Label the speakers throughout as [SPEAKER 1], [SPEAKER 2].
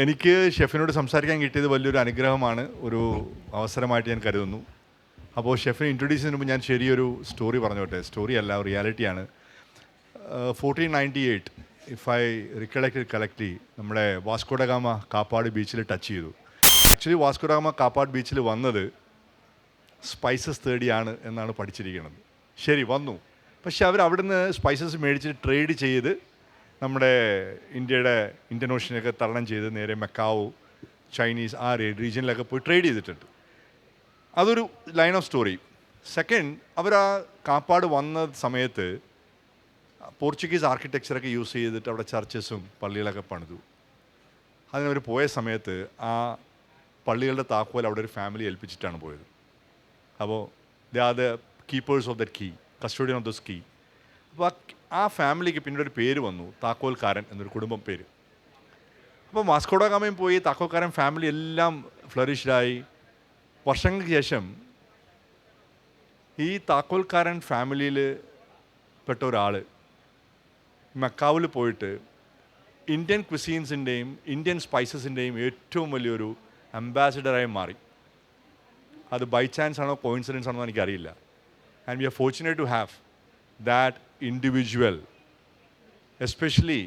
[SPEAKER 1] എനിക്ക് ഷെഫിനോട് സംസാരിക്കാൻ കിട്ടിയത് വലിയൊരു അനുഗ്രഹമാണ്, ഒരു അവസരമായിട്ട് ഞാൻ കരുതുന്നു. അപ്പോൾ ഷെഫിനെ ഇൻട്രൊഡ്യൂസ് ചെയ്യുന്നതിന് മുമ്പ് ഞാൻ ചെറിയൊരു സ്റ്റോറി പറഞ്ഞോട്ടെ. സ്റ്റോറി അല്ല, റിയാലിറ്റിയാണ്. 1498, ഇഫ് ഐ റിക്കളക്റ്റഡ് കറക്റ്റ്ലി, നമ്മുടെ വാസ്കോഡഗാമ കാപ്പാട് ബീച്ചിൽ ടച്ച് ചെയ്തു. ആക്ച്വലി വാസ്കോഡഗാമ കാപ്പാട് ബീച്ചിൽ വന്നത് സ്പൈസസ് തേടിയാണ് എന്നാണ് പഠിച്ചിരിക്കുന്നത്. ശരി, വന്നു. പക്ഷെ അവർ അവിടുന്ന് സ്പൈസസ് മേടിച്ചിട്ട് ട്രേഡ് ചെയ്ത് നമ്മുടെ ഇന്ത്യൻ ഓഷ്യനൊക്കെ തരണം ചെയ്ത് നേരെ മക്കാവോ, ചൈനീസ് ആ റീജിയനിലൊക്കെ പോയി ട്രേഡ് ചെയ്തിട്ടുണ്ട്. അതൊരു ലൈൻ ഓഫ് സ്റ്റോറി. സെക്കൻഡ്, അവർ ആ കാപ്പാട് വന്ന സമയത്ത് പോർച്ചുഗീസ് ആർക്കിടെക്ചറൊക്കെ യൂസ് ചെയ്തിട്ട് അവിടെ ചർച്ചസും പള്ളികളൊക്കെ പണിതു. അതിനവർ പോയ സമയത്ത് ആ പള്ളികളുടെ താക്കോൽ അവിടെ ഒരു ഫാമിലി ഏൽപ്പിച്ചിട്ടാണ് പോയത്. അപ്പോൾ they are the keepers of that key, custodian of this key. അപ്പോൾ ആ ഫാമിലിക്ക് പിന്നീട് ഒരു പേര് വന്നു, താക്കോൽക്കാരൻ എന്നൊരു കുടുംബം പേര്. അപ്പോൾ വാസ്കോഡഗാമയും പോയി, താക്കോൽക്കാരൻ ഫാമിലി എല്ലാം ഫ്ലറിഷ്ഡായി. വർഷങ്ങൾക്ക് ശേഷം ഈ താക്കോൽക്കാരൻ ഫാമിലിയിൽ പെട്ട ഒരാൾ മക്കാവിൽ പോയിട്ട് ഇന്ത്യൻ ക്വിസീൻസിൻ്റെയും ഇന്ത്യൻ സ്പൈസസിൻ്റെയും ഏറ്റവും വലിയൊരു അംബാസിഡറായി മാറി. അത് ബൈ ചാൻസ് ആണോ കോയിൻസിഡൻസ് ആണോ എനിക്കറിയില്ല. And we are fortunate to have that individual. Especially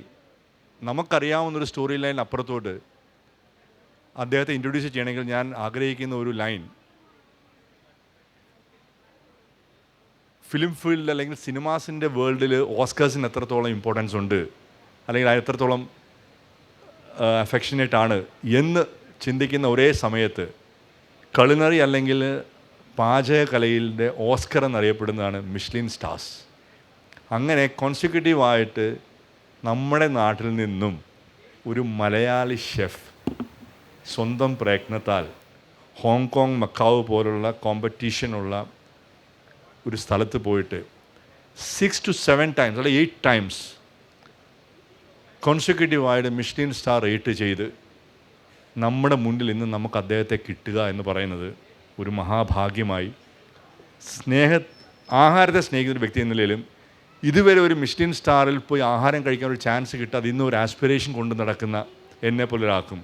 [SPEAKER 1] നമുക്കറിയാവുന്നൊരു സ്റ്റോറി ലൈൻ അപ്പുറത്തോട്ട് അദ്ദേഹത്തെ ഇൻട്രൊഡ്യൂസ് ചെയ്യണമെങ്കിൽ ഞാൻ ആഗ്രഹിക്കുന്ന ഒരു ലൈൻ, ഫിലിം ഫീൽഡിൽ അല്ലെങ്കിൽ സിനിമാസിൻ്റെ വേൾഡിൽ ഓസ്കേഴ്സിന് എത്രത്തോളം ഇമ്പോർട്ടൻസ് ഉണ്ട്, അല്ലെങ്കിൽ എത്രത്തോളം അഫെക്ഷനേറ്റ് ആണ് എന്ന് ചിന്തിക്കുന്ന ഒരേ സമയത്ത് കള്ളിനറി അല്ലെങ്കിൽ പാചകകലയിലെ ഓസ്കർ എന്നറിയപ്പെടുന്നതാണ് മിഷ്ലിൻ സ്റ്റാർസ്. അങ്ങനെ കോൺസിക്യൂട്ടീവായിട്ട് നമ്മുടെ നാട്ടിൽ നിന്നും ഒരു മലയാളി ഷെഫ് സ്വന്തം പ്രയത്നത്താൽ ഹോങ്കോങ്, മക്കാവ് പോലുള്ള കോമ്പറ്റീഷനുള്ള ഒരു സ്ഥലത്ത് പോയിട്ട് 6 to 7 times അല്ലെങ്കിൽ 8 times കോൺസിക്യൂട്ടീവായിട്ട് മിഷ്ലിൻ സ്റ്റാർ റേറ്റ് ചെയ്ത് നമ്മുടെ മുന്നിൽ ഇന്ന് നമുക്ക് അദ്ദേഹത്തെ കിട്ടുക എന്ന് പറയുന്നത് ഒരു മഹാഭാഗ്യമായി. ആഹാരത്തെ സ്നേഹിക്കുന്ന ഒരു വ്യക്തി എന്ന നിലയിലും ഇതുവരെ ഒരു മിഷ്ലിൻ സ്റ്റാറിൽ പോയി ആഹാരം കഴിക്കാൻ ഒരു ചാൻസ് കിട്ടാതെ ഇന്ന് ഒരു ആസ്പിറേഷൻ കൊണ്ട് നടക്കുന്ന എന്നെപ്പോലൊരാൾക്കും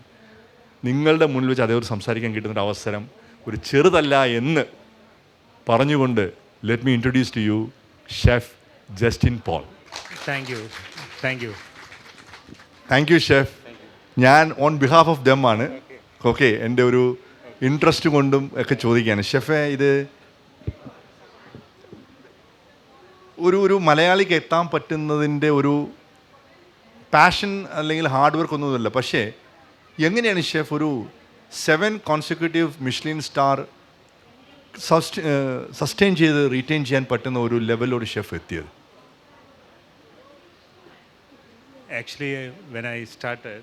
[SPEAKER 1] നിങ്ങളുടെ മുന്നിൽ വെച്ച് അതേ ഒരു സംസാരിക്കാൻ കിട്ടുന്നൊരു അവസരം ഒരു ചെറുതല്ല എന്ന് പറഞ്ഞുകൊണ്ട് let me introduce to you chef Justin Paul.
[SPEAKER 2] Thank you
[SPEAKER 1] chef. ഞാൻ ഓൺ ബിഹാഫ് ഓഫ് ദം ആണ്. ഓക്കെ, എൻ്റെ ഒരു ഇൻട്രസ്റ്റ് കൊണ്ടും ഒക്കെ ചോദിക്കുകയാണ്. ഷെഫെ, ഇത് ഒരു മലയാളിക്ക് എത്താൻ പറ്റുന്നതിൻ്റെ ഒരു പാഷൻ അല്ലെങ്കിൽ ഹാർഡ് വർക്ക് ഒന്നുമില്ല. പക്ഷേ എങ്ങനെയാണ് ഷെഫ് ഒരു 7 കോൺസിക്യൂട്ടീവ് മിഷ്ലിൻ സ്റ്റാർ സസ്റ്റെയിൻ ചെയ്ത് റീറ്റെയിൻ ചെയ്യാൻ പറ്റുന്ന ഒരു ലെവലിലൊരു ഷെഫ് എത്തിയത്?
[SPEAKER 2] Actually, when I started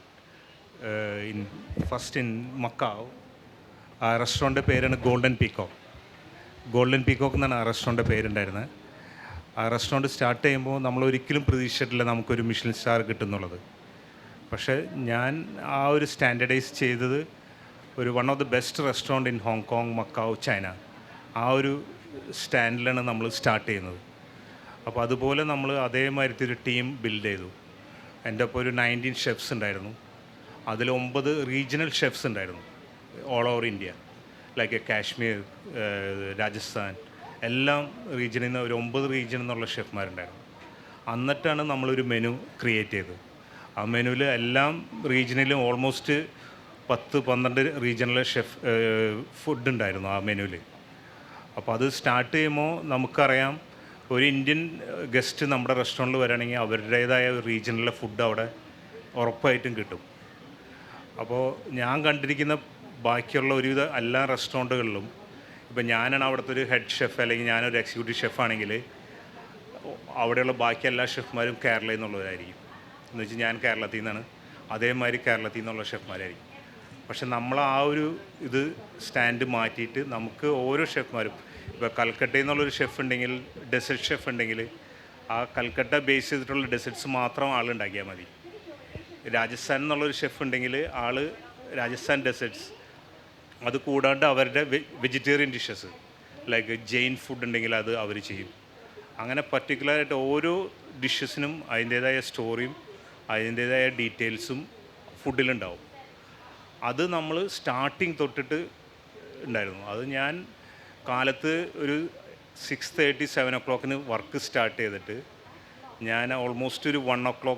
[SPEAKER 2] first in Macau, ആ റെസ്റ്റോറൻറ്റ് പേരാണ് ഗോൾഡൻ പീക്കോക്ക് എന്നാണ് ആ റെസ്റ്റോറൻറ്റ് പേരുണ്ടായിരുന്നത്. ആ റെസ്റ്റോറൻറ്റ് സ്റ്റാർട്ട് ചെയ്യുമ്പോൾ നമ്മൾ ഒരിക്കലും പ്രതീക്ഷിച്ചിട്ടില്ല നമുക്കൊരു മിഷ്ലിൻ സ്റ്റാർ കിട്ടുന്നുള്ളത്. പക്ഷേ ഞാൻ ആ ഒരു സ്റ്റാൻഡർഡൈസ് ചെയ്തത് ഒരു one of the best restaurant in Hong Kong, macaw, China, ആ ഒരു സ്റ്റാൻഡിലാണ് നമ്മൾ സ്റ്റാർട്ട് ചെയ്യുന്നത്. അപ്പോൾ അതുപോലെ നമ്മൾ അതേമാതിരത്തെ ഒരു ടീം ബിൽഡ് ചെയ്തു. എൻ്റെ ഒപ്പം ഒരു 19 ഷെഫ്സ് ഉണ്ടായിരുന്നു. അതിൽ 9 റീജിയണൽ ഷെഫ്സ് ഉണ്ടായിരുന്നു, all over India, like Kashmir, Rajasthan, എല്ലാം റീജിയനിൽ നിന്ന് ഒരു 9 റീജിയനിൽ നിന്നുള്ള ഷെഫ്മാരുണ്ടായിരുന്നു. എന്നിട്ടാണ് നമ്മളൊരു മെനു ക്രിയേറ്റ് ചെയ്തത്. ആ മെനുവിൽ എല്ലാം റീജിയനിലും ഓൾമോസ്റ്റ് 10-12 റീജിയണൽ ഫുഡ് ഉണ്ടായിരുന്നു ആ മെനുവിൽ. അപ്പോൾ അത് സ്റ്റാർട്ട് ചെയ്യുമ്പോൾ നമുക്കറിയാം, ഒരു ഇന്ത്യൻ ഗസ്റ്റ് നമ്മുടെ റെസ്റ്റോറൻറ്റിൽ വരികയാണെങ്കിൽ അവരുടേതായ റീജിയണിലെ ഫുഡ് അവിടെ ഉറപ്പായിട്ടും കിട്ടും. അപ്പോൾ ഞാൻ കണ്ടിരിക്കുന്ന ബാക്കിയുള്ള ഒരുവിധ എല്ലാ റെസ്റ്റോറൻറ്റുകളിലും ഇപ്പം ഞാനാണ് അവിടുത്തെ ഒരു ഹെഡ് ഷെഫ് അല്ലെങ്കിൽ ഞാനൊരു എക്സിക്യൂട്ടീവ് ഷെഫാണെങ്കിൽ അവിടെയുള്ള ബാക്കി എല്ലാ ഷെഫ്മാരും കേരളയിൽ നിന്നുള്ളവരായിരിക്കും. എന്ന് വെച്ചാൽ ഞാൻ കേരളത്തിൽ നിന്നാണ്, അതേമാതിരി കേരളത്തിൽ നിന്നുള്ള ഷെഫ്മാരായിരിക്കും. പക്ഷെ നമ്മൾ ആ ഒരു ഇത് സ്റ്റാൻഡ് മാറ്റിയിട്ട് നമുക്ക് ഓരോ ഷെഫ്മാരും, ഇപ്പോൾ കൽക്കട്ടയിൽ നിന്നുള്ളൊരു ഷെഫ് ഉണ്ടെങ്കിൽ, ഡെസേർട്ട് ഷെഫ് ഉണ്ടെങ്കിൽ ആ കൽക്കട്ട ബേസ് ചെയ്തിട്ടുള്ള ഡെസേർട്ട്സ് മാത്രം ആളുണ്ടാക്കിയാൽ മതി. രാജസ്ഥാൻ എന്നുള്ളൊരു ഷെഫ് ഉണ്ടെങ്കിൽ ആൾ രാജസ്ഥാൻ ഡെസേർട്ട്സ്, അത് കൂടാണ്ട് അവരുടെ vegetarian dishes like Jain food ഉണ്ടെങ്കിൽ അത് അവർ ചെയ്യും. അങ്ങനെ പർട്ടിക്കുലറായിട്ട് ഓരോ ഡിഷസിനും അതിൻ്റേതായ സ്റ്റോറിയും അതിൻ്റേതായ ഡീറ്റെയിൽസും ഫുഡിലുണ്ടാവും. അത് നമ്മൾ സ്റ്റാർട്ടിങ് തൊട്ടിട്ട് ഉണ്ടായിരുന്നു. അത് ഞാൻ കാലത്ത് ഒരു 6:30 7 വർക്ക് സ്റ്റാർട്ട് ചെയ്തിട്ട് ഞാൻ ഓൾമോസ്റ്റ് ഒരു 1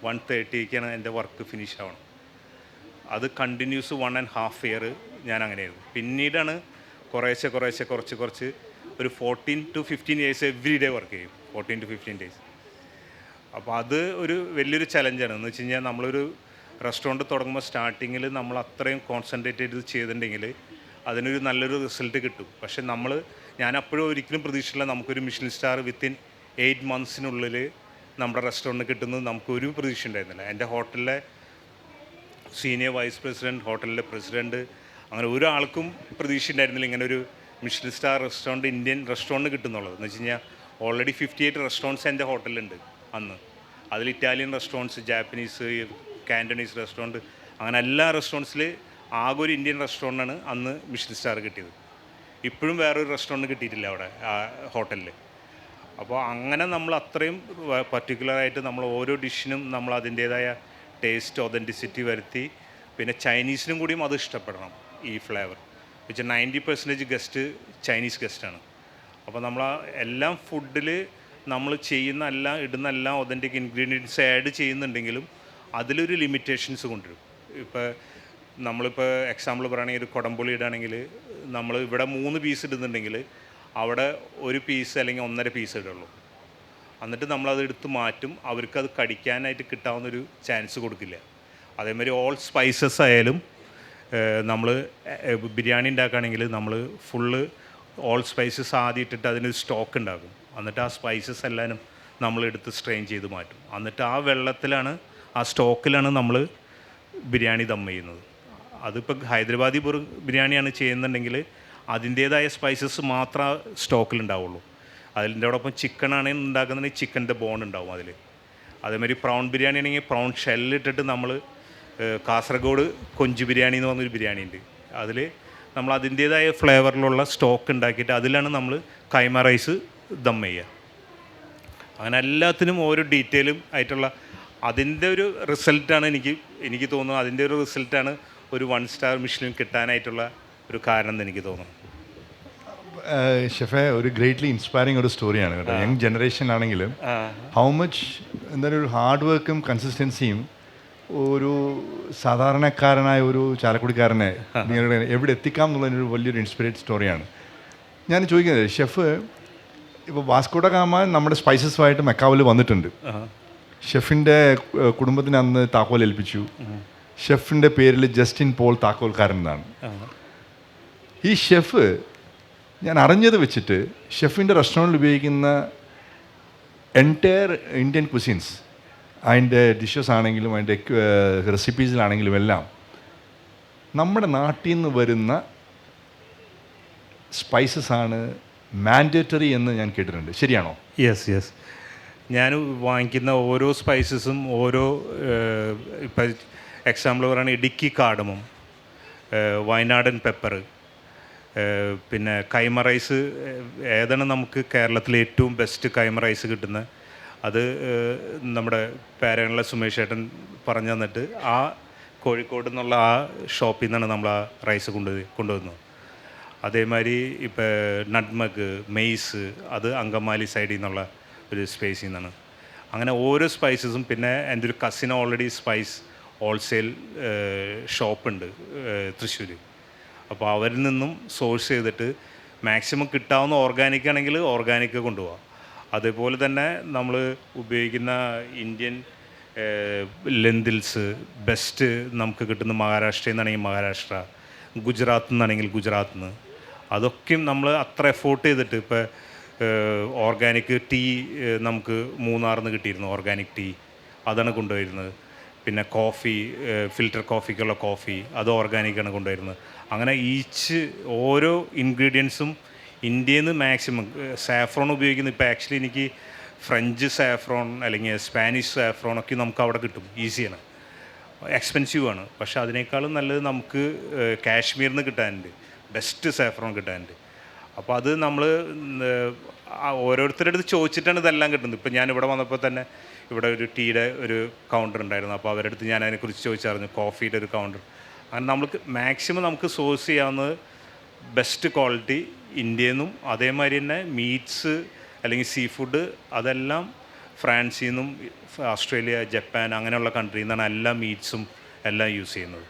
[SPEAKER 2] 1:30ക്കാണ് എൻ്റെ വർക്ക് ഫിനിഷ് ആവണം. അത് കണ്ടിന്യൂസ് 1.5 ഇയർ ഞാൻ അങ്ങനെയായിരുന്നു. പിന്നീടാണ് കുറച്ച് ഒരു 14 to 15 years every day work ചെയ്യും, 14 to 15 ഡേയ്സ്. അപ്പോൾ അത് ഒരു വലിയൊരു ചലഞ്ചാണ്. എന്ന് വെച്ച് കഴിഞ്ഞാൽ നമ്മളൊരു റെസ്റ്റോറൻറ്റ് തുടങ്ങുമ്പോൾ സ്റ്റാർട്ടിങ്ങിൽ നമ്മൾ അത്രയും കോൺസെൻട്രേറ്റ് ചെയ്ത് ചെയ്തിട്ടുണ്ടെങ്കിൽ അതിനൊരു നല്ലൊരു റിസൾട്ട് കിട്ടും. പക്ഷേ ഞാൻ അപ്പോഴും ഒരിക്കലും പ്രതീക്ഷിച്ചില്ല നമുക്കൊരു മിഷലിൻ സ്റ്റാർ വിത്തിൻ 8 monthsനുള്ളിൽ നമ്മുടെ റെസ്റ്റോറൻറ്റ് കിട്ടുന്നത് നമുക്കൊരു പ്രതീക്ഷ ഉണ്ടായിരുന്നില്ല. എൻ്റെ ഹോട്ടലിലെ സീനിയർ വൈസ് പ്രസിഡൻറ്റ്, ഹോട്ടലിലെ പ്രസിഡൻറ്റ്, അങ്ങനെ ഒരാൾക്കും പ്രതീക്ഷ ഉണ്ടായിരുന്നില്ല ഇങ്ങനെ ഒരു Michelin star restaurant Indian restaurant കിട്ടുന്നുള്ളത്. എന്ന് വെച്ച് കഴിഞ്ഞാൽ ഓൾറെഡി 58 റെസ്റ്റോറൻറ്റ്സ് എൻ്റെ ഹോട്ടലിലുണ്ട് അന്ന്. അതിൽ ഇറ്റാലിയൻ റെസ്റ്റോറൻറ്റ്സ്, ജാപ്പനീസ്, കാൻറ്റണീസ് റെസ്റ്റോറൻറ്റ്, അങ്ങനെ എല്ലാ റെസ്റ്റോറൻറ്റ്സിൽ ആകെ ഒരു ഇന്ത്യൻ റെസ്റ്റോറൻറ്റാണ് അന്ന് മിഷലിൻ സ്റ്റാർ കിട്ടിയത്. ഇപ്പോഴും വേറൊരു റെസ്റ്റോറൻറ്റ് കിട്ടിയിട്ടില്ല അവിടെ ഹോട്ടലിൽ. അപ്പോൾ അങ്ങനെ നമ്മൾ അത്രയും പർട്ടിക്കുലറായിട്ട് നമ്മൾ ഓരോ ഡിഷിനും നമ്മൾ അതിൻ്റേതായ ടേസ്റ്റ് ഒതൻറ്റിസിറ്റി വരുത്തി. പിന്നെ ചൈനീസിനും കൂടിയും അത് ഇഷ്ടപ്പെടണം ഈ ഫ്ലേവർ. വെച്ചാൽ 90% ഗസ്റ്റ് ചൈനീസ് ഗസ്റ്റാണ്. അപ്പോൾ നമ്മൾ എല്ലാം ഫുഡിൽ നമ്മൾ ഇടുന്ന എല്ലാം ഒതൻറ്റിക് ഇൻഗ്രീഡിയൻസ് ആഡ് ചെയ്യുന്നുണ്ടെങ്കിലും അതിലൊരു ലിമിറ്റേഷൻസ് കൊണ്ടുവരും. നമ്മളിപ്പോൾ എക്സാമ്പിൾ പറയുകയാണെങ്കിൽ ഒരു കുടംപുളി ഇടുകയാണെങ്കിൽ നമ്മൾ ഇവിടെ 3 പീസ് ഇടുന്നുണ്ടെങ്കിൽ അവിടെ 1 പീസ് അല്ലെങ്കിൽ 1.5 പീസ് ഇടുള്ളൂ. എന്നിട്ട് നമ്മളത് എടുത്ത് മാറ്റും. അവർക്കത് കടിക്കാനായിട്ട് കിട്ടാവുന്നൊരു ചാൻസ് കൊടുക്കില്ല. അതേമാതിരി ഓൾ സ്പൈസസ് ആയാലും നമ്മൾ ബിരിയാണി ഉണ്ടാക്കുകയാണെങ്കിൽ നമ്മൾ ഫുള്ള് ഓൾ സ്പൈസസ് ആദ്യം ഇട്ടിട്ട് അതിനൊരു സ്റ്റോക്ക് ഉണ്ടാക്കും. എന്നിട്ട് ആ സ്പൈസസ് എല്ലാവരും നമ്മളെടുത്ത് സ്ട്രെയിൻ ചെയ്ത് മാറ്റും. എന്നിട്ട് ആ വെള്ളത്തിലാണ്, ആ സ്റ്റോക്കിലാണ് നമ്മൾ ബിരിയാണി ദം ചെയ്യുന്നത്. അതിപ്പോൾ ഹൈദരാബാദി ബിരിയാണിയാണ് ചെയ്യുന്നുണ്ടെങ്കിൽ അതിൻ്റേതായ സ്പൈസസ് മാത്രമേ സ്റ്റോക്കിലുണ്ടാവുള്ളൂ. അതിൻ്റെ ഓടൊപ്പം ചിക്കനാണെങ്കിൽ ഉണ്ടാക്കുന്നുണ്ടെങ്കിൽ ചിക്കൻ്റെ ബോൺ ഉണ്ടാവും അതിൽ. അതേമാതിരി പ്രൗൺ ബിരിയാണി ആണെങ്കിൽ പ്രൗൺ ഷെല്ലിട്ടിട്ട് നമ്മൾ കാസർഗോഡ് കൊഞ്ച് ബിരിയാണി എന്ന് പറഞ്ഞൊരു ബിരിയാണി ഉണ്ട്. അതിൽ നമ്മൾ അതിൻ്റേതായ ഫ്ലേവറിലുള്ള സ്റ്റോക്ക് ഉണ്ടാക്കിയിട്ട് അതിലാണ് നമ്മൾ കൈമ റൈസ് ദം ചെയ്യുക. അങ്ങനെ എല്ലാത്തിനും ഓരോ ഡീറ്റെയിലും ആയിട്ടുള്ള അതിൻ്റെ ഒരു റിസൾട്ടാണ് എനിക്ക് തോന്നുന്നത്. അതിൻ്റെ ഒരു റിസൾട്ടാണ് ഒരു 1 സ്റ്റാർ മിഷലിൻ കിട്ടാനായിട്ടുള്ള ഒരു കാരണം എന്ന് എനിക്ക് തോന്നുന്നു.
[SPEAKER 1] ഷെഫെ, ഒരു ഗ്രേറ്റ്ലി ഇൻസ്പയറിങ് ഒരു സ്റ്റോറിയാണ് കേട്ടോ. യങ് ജനറേഷൻ ആണെങ്കിലും ഹൗ മച്ച് എന്തായാലും ഒരു ഹാർഡ് വർക്കും കൺസിസ്റ്റൻസിയും ഒരു സാധാരണക്കാരനായ ഒരു ചാലക്കുടിക്കാരനെ നിങ്ങളുടെ എവിടെ എത്തിക്കാം എന്നുള്ളതിനൊരു വലിയൊരു ഇൻസ്പിറേറ്റ് സ്റ്റോറിയാണ്. ഞാൻ ചോദിക്കുന്നത്, ഷെഫ് ഇപ്പോൾ വാസ്കോഡ ഗാമ നമ്മുടെ സ്പൈസസുമായിട്ട് മെക്കാവിൽ വന്നിട്ടുണ്ട്. ഷെഫിൻ്റെ കുടുംബത്തിന് അന്ന് താക്കോൽ ഏൽപ്പിച്ചു. ഷെഫിൻ്റെ പേരിൽ ജസ്റ്റിൻ പോൾ താക്കോൽക്കാരൻ എന്നാണ്. ഈ ഷെഫ് ഞാൻ അറിഞ്ഞത് വെച്ചിട്ട് ഷെഫിൻ്റെ റെസ്റ്റോറൻറ്റിൽ ഉപയോഗിക്കുന്ന എൻറ്റയർ ഇന്ത്യൻ കുസിൻസ്, അതിൻ്റെ ഡിഷസ് ആണെങ്കിലും അതിൻ്റെ റെസിപ്പീസിലാണെങ്കിലും എല്ലാം നമ്മുടെ നാട്ടിൽ നിന്ന് വരുന്ന സ്പൈസസ് ആണ് മാൻഡേറ്ററി എന്ന് ഞാൻ കേട്ടിട്ടുണ്ട്. ശരിയാണോ?
[SPEAKER 2] യെസ്. ഞാൻ വാങ്ങിക്കുന്ന ഓരോ സ്പൈസസും ഓരോ ഇപ്പം എക്സാമ്പിൾ പറയുകയാണെങ്കിൽ ഇടുക്കി കാർഡമം, വയനാടൻ പെപ്പർ, പിന്നെ കൈമ റൈസ്. ഏതാണ് നമുക്ക് കേരളത്തിലെ ഏറ്റവും ബെസ്റ്റ് കൈമ റൈസ് കിട്ടുന്നത്? അത് നമ്മുടെ പേരങ്ങളിലെ സുമേഷ് ഏട്ടൻ പറഞ്ഞു തന്നിട്ട് ആ കോഴിക്കോട് നിന്നുള്ള ആ ഷോപ്പിൽ നിന്നാണ് നമ്മൾ ആ റൈസ് കൊണ്ടുവന്നത്. അതേമാതിരി ഇപ്പോൾ നട്മഗ്, മെയ്സ്, അത് അങ്കമാലി സൈഡിൽ നിന്നുള്ള ഒരു സ്പേസിൽ നിന്നാണ്. അങ്ങനെ ഓരോ സ്പൈസസും. പിന്നെ എൻ്റെ ഒരു കസിന് ഓൾറെഡി സ്പൈസ് ഹോൾസെയിൽ ഷോപ്പുണ്ട് തൃശ്ശൂർ. അപ്പോൾ അവരിൽ നിന്നും സോഴ്സ് ചെയ്തിട്ട് മാക്സിമം കിട്ടാവുന്ന ഓർഗാനിക് ആണെങ്കിൽ ഓർഗാനിക് കൊണ്ടുപോകാം. അതേപോലെ തന്നെ നമ്മൾ ഉപയോഗിക്കുന്ന ഇന്ത്യൻ ലെന്തിൽസ് ബെസ്റ്റ് നമുക്ക് കിട്ടുന്ന മഹാരാഷ്ട്രയിൽ നിന്നാണെങ്കിൽ മഹാരാഷ്ട്ര, ഗുജറാത്തിൽ നിന്നാണെങ്കിൽ ഗുജറാത്തിൽ നിന്ന്. അതൊക്കെയും നമ്മൾ അത്ര എഫോർട്ട് ചെയ്തിട്ട് ഇപ്പോൾ ഓർഗാനിക് ടീ നമുക്ക് മൂന്നാറിൽ നിന്ന് കിട്ടിയിരുന്നു. ഓർഗാനിക് ടീ അതാണ് കൊണ്ടുവരുന്നത്. പിന്നെ കോഫി, ഫിൽറ്റർ കോഫിക്കുള്ള കോഫി അത് ഓർഗാനിക്കാണ് കൊണ്ടുവരുന്നത്. അങ്ങനെ ഓരോ ഇൻഗ്രീഡിയൻസും ഇന്ത്യയിൽ നിന്ന് മാക്സിമം. സാഫ്രോൺ ഉപയോഗിക്കുന്നത് ഇപ്പോൾ ആക്ച്വലി എനിക്ക് ഫ്രഞ്ച് സാഫ്രോൺ അല്ലെങ്കിൽ സ്പാനിഷ് സാഫ്രോണൊക്കെ നമുക്ക് അവിടെ കിട്ടും, ഈസിയാണ്. എക്സ്പെൻസീവ് ആണ്, പക്ഷേ അതിനേക്കാളും നല്ലത് നമുക്ക് കാശ്മീരിൽ നിന്ന് കിട്ടാനുണ്ട്, ബെസ്റ്റ് സാഫ്രോൺ കിട്ടാനുണ്ട്. അപ്പോൾ അത് നമ്മൾ ഓരോരുത്തരുടെ അടുത്ത് ചോദിച്ചിട്ടാണ് ഇതെല്ലാം കിട്ടുന്നത്. ഇപ്പോൾ ഞാൻ ഇവിടെ വന്നപ്പോൾ തന്നെ ഇവിടെ ഒരു ടീയുടെ ഒരു കൗണ്ടർ ഉണ്ടായിരുന്നു. അപ്പോൾ അവരുടെ അടുത്ത് ഞാൻ അതിനെക്കുറിച്ച് ചോദിച്ചറിഞ്ഞു. കോഫിയുടെ ഒരു കൗണ്ടർ. അങ്ങനെ നമുക്ക് മാക്സിമം നമുക്ക് സോഴ്സ് ചെയ്യാവുന്നത് ബെസ്റ്റ് ക്വാളിറ്റി ഇന്ത്യയിൽ നിന്നും, അതേമാതിരി തന്നെ മീറ്റ്സ് അല്ലെങ്കിൽ സീ ഫുഡ് അതെല്ലാം ഫ്രാൻസിൽ നിന്നും ഓസ്ട്രേലിയ, ജപ്പാൻ അങ്ങനെയുള്ള കൺട്രിയിൽ നിന്നാണ് എല്ലാ മീറ്റ്സും എല്ലാം യൂസ് ചെയ്യുന്നത്.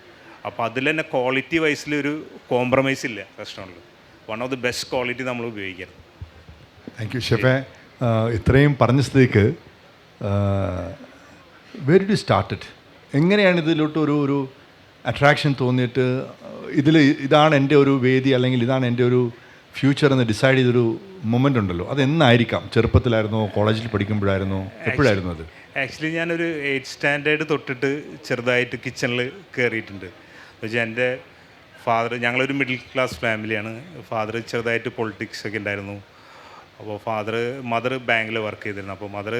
[SPEAKER 2] അപ്പോൾ അതിൽ തന്നെ ക്വാളിറ്റി വൈസിലൊരു കോംപ്രമൈസ് ഇല്ല റെസ്റ്റോറൻറ്റിൽ. One of the best quality നമ്മൾ ഉപയോഗിക്കണം.
[SPEAKER 1] താങ്ക് യു ഷെഫേ. ഇത്രയും പറഞ്ഞ സ്ഥിതിക്ക് വെരി ഡു സ്റ്റാർട്ടഡ്, എങ്ങനെയാണ് ഇതിലോട്ട് ഒരു അട്രാക്ഷൻ തോന്നിയിട്ട് ഇതാണ് എൻ്റെ ഒരു വേദി അല്ലെങ്കിൽ ഇതാണ് എൻ്റെ ഒരു ഫ്യൂച്ചർ എന്ന് ഡിസൈഡ് ചെയ്തൊരു മൊമെൻ്റ് ഉണ്ടല്ലോ, അത് എന്നായിരിക്കാം? ചെറുപ്പത്തിലായിരുന്നോ, കോളേജിൽ പഠിക്കുമ്പോഴായിരുന്നോ, എപ്പോഴായിരുന്നു അത്?
[SPEAKER 2] ആക്ച്വലി ഞാനൊരു 8th സ്റ്റാൻഡേർഡ് തൊട്ടിട്ട് ചെറുതായിട്ട് കിച്ചണിൽ കയറിയിട്ടുണ്ട്. എന്നുവെച്ചാൽ എൻ്റെ ഫാദർ, ഞങ്ങളൊരു മിഡിൽ ക്ലാസ് ഫാമിലിയാണ്. ഫാദർ ചെറുതായിട്ട് പൊളിറ്റിക്സ് ഒക്കെ ഉണ്ടായിരുന്നു. അപ്പോൾ മദർ ബാങ്കിൽ വർക്ക് ചെയ്തിരുന്നു. അപ്പോൾ മദർ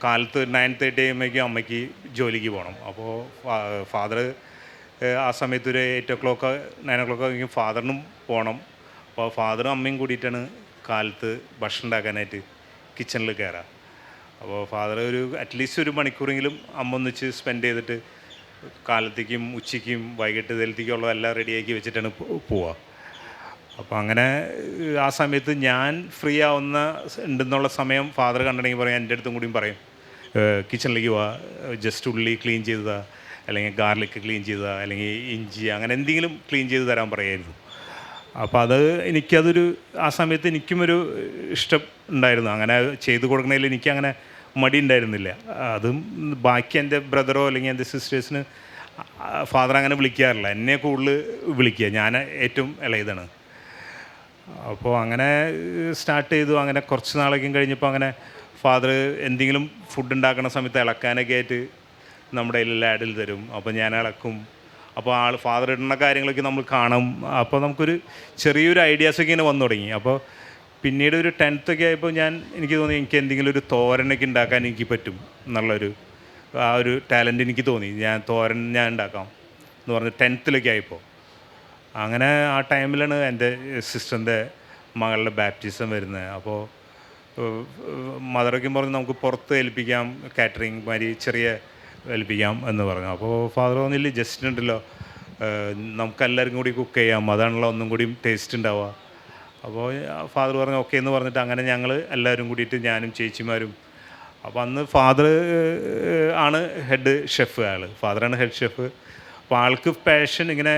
[SPEAKER 2] കാലത്ത് 9:30 ആകുമ്പോഴേക്കും അമ്മയ്ക്ക് ജോലിക്ക് പോകണം. അപ്പോൾ ഫാദർ ആ സമയത്ത് ഒരു 8 o'clock 9 o'clock ആകുമ്പോൾ ഫാദറിനും പോകണം. അപ്പോൾ ഫാദറും അമ്മയും കൂടിയിട്ടാണ് കാലത്ത് ഭക്ഷണം ഉണ്ടാക്കാനായിട്ട് കിച്ചണിൽ കയറുക. അപ്പോൾ ഫാദർ അറ്റ്ലീസ്റ്റ് ഒരു മണിക്കൂറെങ്കിലും അമ്മ ഒന്നിച്ച് സ്പെൻഡ് ചെയ്തിട്ട് കാലത്തേക്കും ഉച്ചയ്ക്കും വൈകിട്ടത്തേക്കുള്ളതെല്ലാം റെഡിയാക്കി വെച്ചിട്ടാണ് പോവുക. അപ്പോൾ അങ്ങനെ ആ സമയത്ത് ഞാൻ ഫ്രീ ആവുന്ന ഉണ്ടെന്നുള്ള സമയം ഫാദർ കണ്ടിട്ടുണ്ടെങ്കിൽ പറയും, എൻ്റെ അടുത്തും കൂടിയും പറയും, കിച്ചണിലേക്ക് പോവാ, ജസ്റ്റ് ഉള്ളി ക്ലീൻ ചെയ്തതാ, അല്ലെങ്കിൽ ഗാർലിക്ക് ക്ലീൻ ചെയ്തതാ, അല്ലെങ്കിൽ ഇഞ്ചി, അങ്ങനെ എന്തെങ്കിലും ക്ലീൻ ചെയ്ത് തരാൻ പറയായിരുന്നു. അപ്പോൾ അത് എനിക്കതൊരു ആ സമയത്ത് എനിക്കുമൊരു ഇഷ്ടം ഉണ്ടായിരുന്നു. അങ്ങനെ ചെയ്ത് കൊടുക്കണതിൽ എനിക്കങ്ങനെ മടി ഉണ്ടായിരുന്നില്ല. അതും ബാക്കി എൻ്റെ ബ്രദറോ അല്ലെങ്കിൽ എൻ്റെ സിസ്റ്റേഴ്സിന് ഫാദർ അങ്ങനെ വിളിക്കാറില്ല, എന്നെ കൂടുതൽ വിളിക്കുക, ഞാൻ ഏറ്റവും ഇളയതാണ്. അപ്പോൾ അങ്ങനെ സ്റ്റാർട്ട് ചെയ്തു. അങ്ങനെ കുറച്ച് നാളേക്കും കഴിഞ്ഞപ്പോൾ അങ്ങനെ ഫാദർ എന്തെങ്കിലും ഫുഡ് ഉണ്ടാക്കുന്ന സമയത്ത് ഇളക്കാനൊക്കെ ആയിട്ട് നമ്മുടെ കയ്യിൽ ലാഡിൽ തരും. അപ്പോൾ ഞാൻ ഇളക്കും. അപ്പോൾ ഫാദർ ഇടുന്ന കാര്യങ്ങളൊക്കെ നമ്മൾ കാണും. അപ്പോൾ നമുക്കൊരു ചെറിയൊരു ഐഡിയാസൊക്കെ ഇങ്ങനെ വന്നു തുടങ്ങി. അപ്പോൾ പിന്നീട് ഒരു 10th ഒക്കെ ആയപ്പോൾ എനിക്ക് തോന്നി എനിക്ക് എന്തെങ്കിലും ഒരു തോരനൊക്കെ ഉണ്ടാക്കാൻ എനിക്ക് പറ്റും എന്നുള്ളൊരു ആ ഒരു ടാലൻറ്റ് എനിക്ക് തോന്നി. തോരൻ ഞാൻ ഉണ്ടാക്കാം എന്ന് പറഞ്ഞ് 10th ആയപ്പോൾ. അങ്ങനെ ആ ടൈമിലാണ് എൻ്റെ സിസ്റ്ററിൻ്റെ മകളുടെ ബാപ്റ്റിസം വരുന്നത്. അപ്പോൾ മദറൊക്കെ പറഞ്ഞ് നമുക്ക് പുറത്ത് ഏൽപ്പിക്കാം, കാറ്ററിങ് മാതിരി ചെറിയ ഏൽപ്പിക്കാം എന്ന് പറഞ്ഞു. അപ്പോൾ ഫാദർ പറഞ്ഞില്ല, ജസ്റ്റ് ഉണ്ടല്ലോ നമുക്കെല്ലാവർക്കും കൂടി കുക്ക് ചെയ്യാം, അതാണല്ലോ ഒന്നും കൂടി ടേസ്റ്റ് ഉണ്ടാവുക. അപ്പോൾ ഫാദർ പറഞ്ഞു ഓക്കെ എന്ന് പറഞ്ഞിട്ട് അങ്ങനെ ഞങ്ങൾ എല്ലാവരും കൂടിയിട്ട്, ഞാനും ചേച്ചിമാരും. അപ്പോൾ അന്ന് ഫാദർ ആണ് ഹെഡ് ഷെഫ്. ഫാദറാണ് ഹെഡ് ഷെഫ്. അപ്പോൾ ആൾക്ക് പാഷൻ ഇങ്ങനെ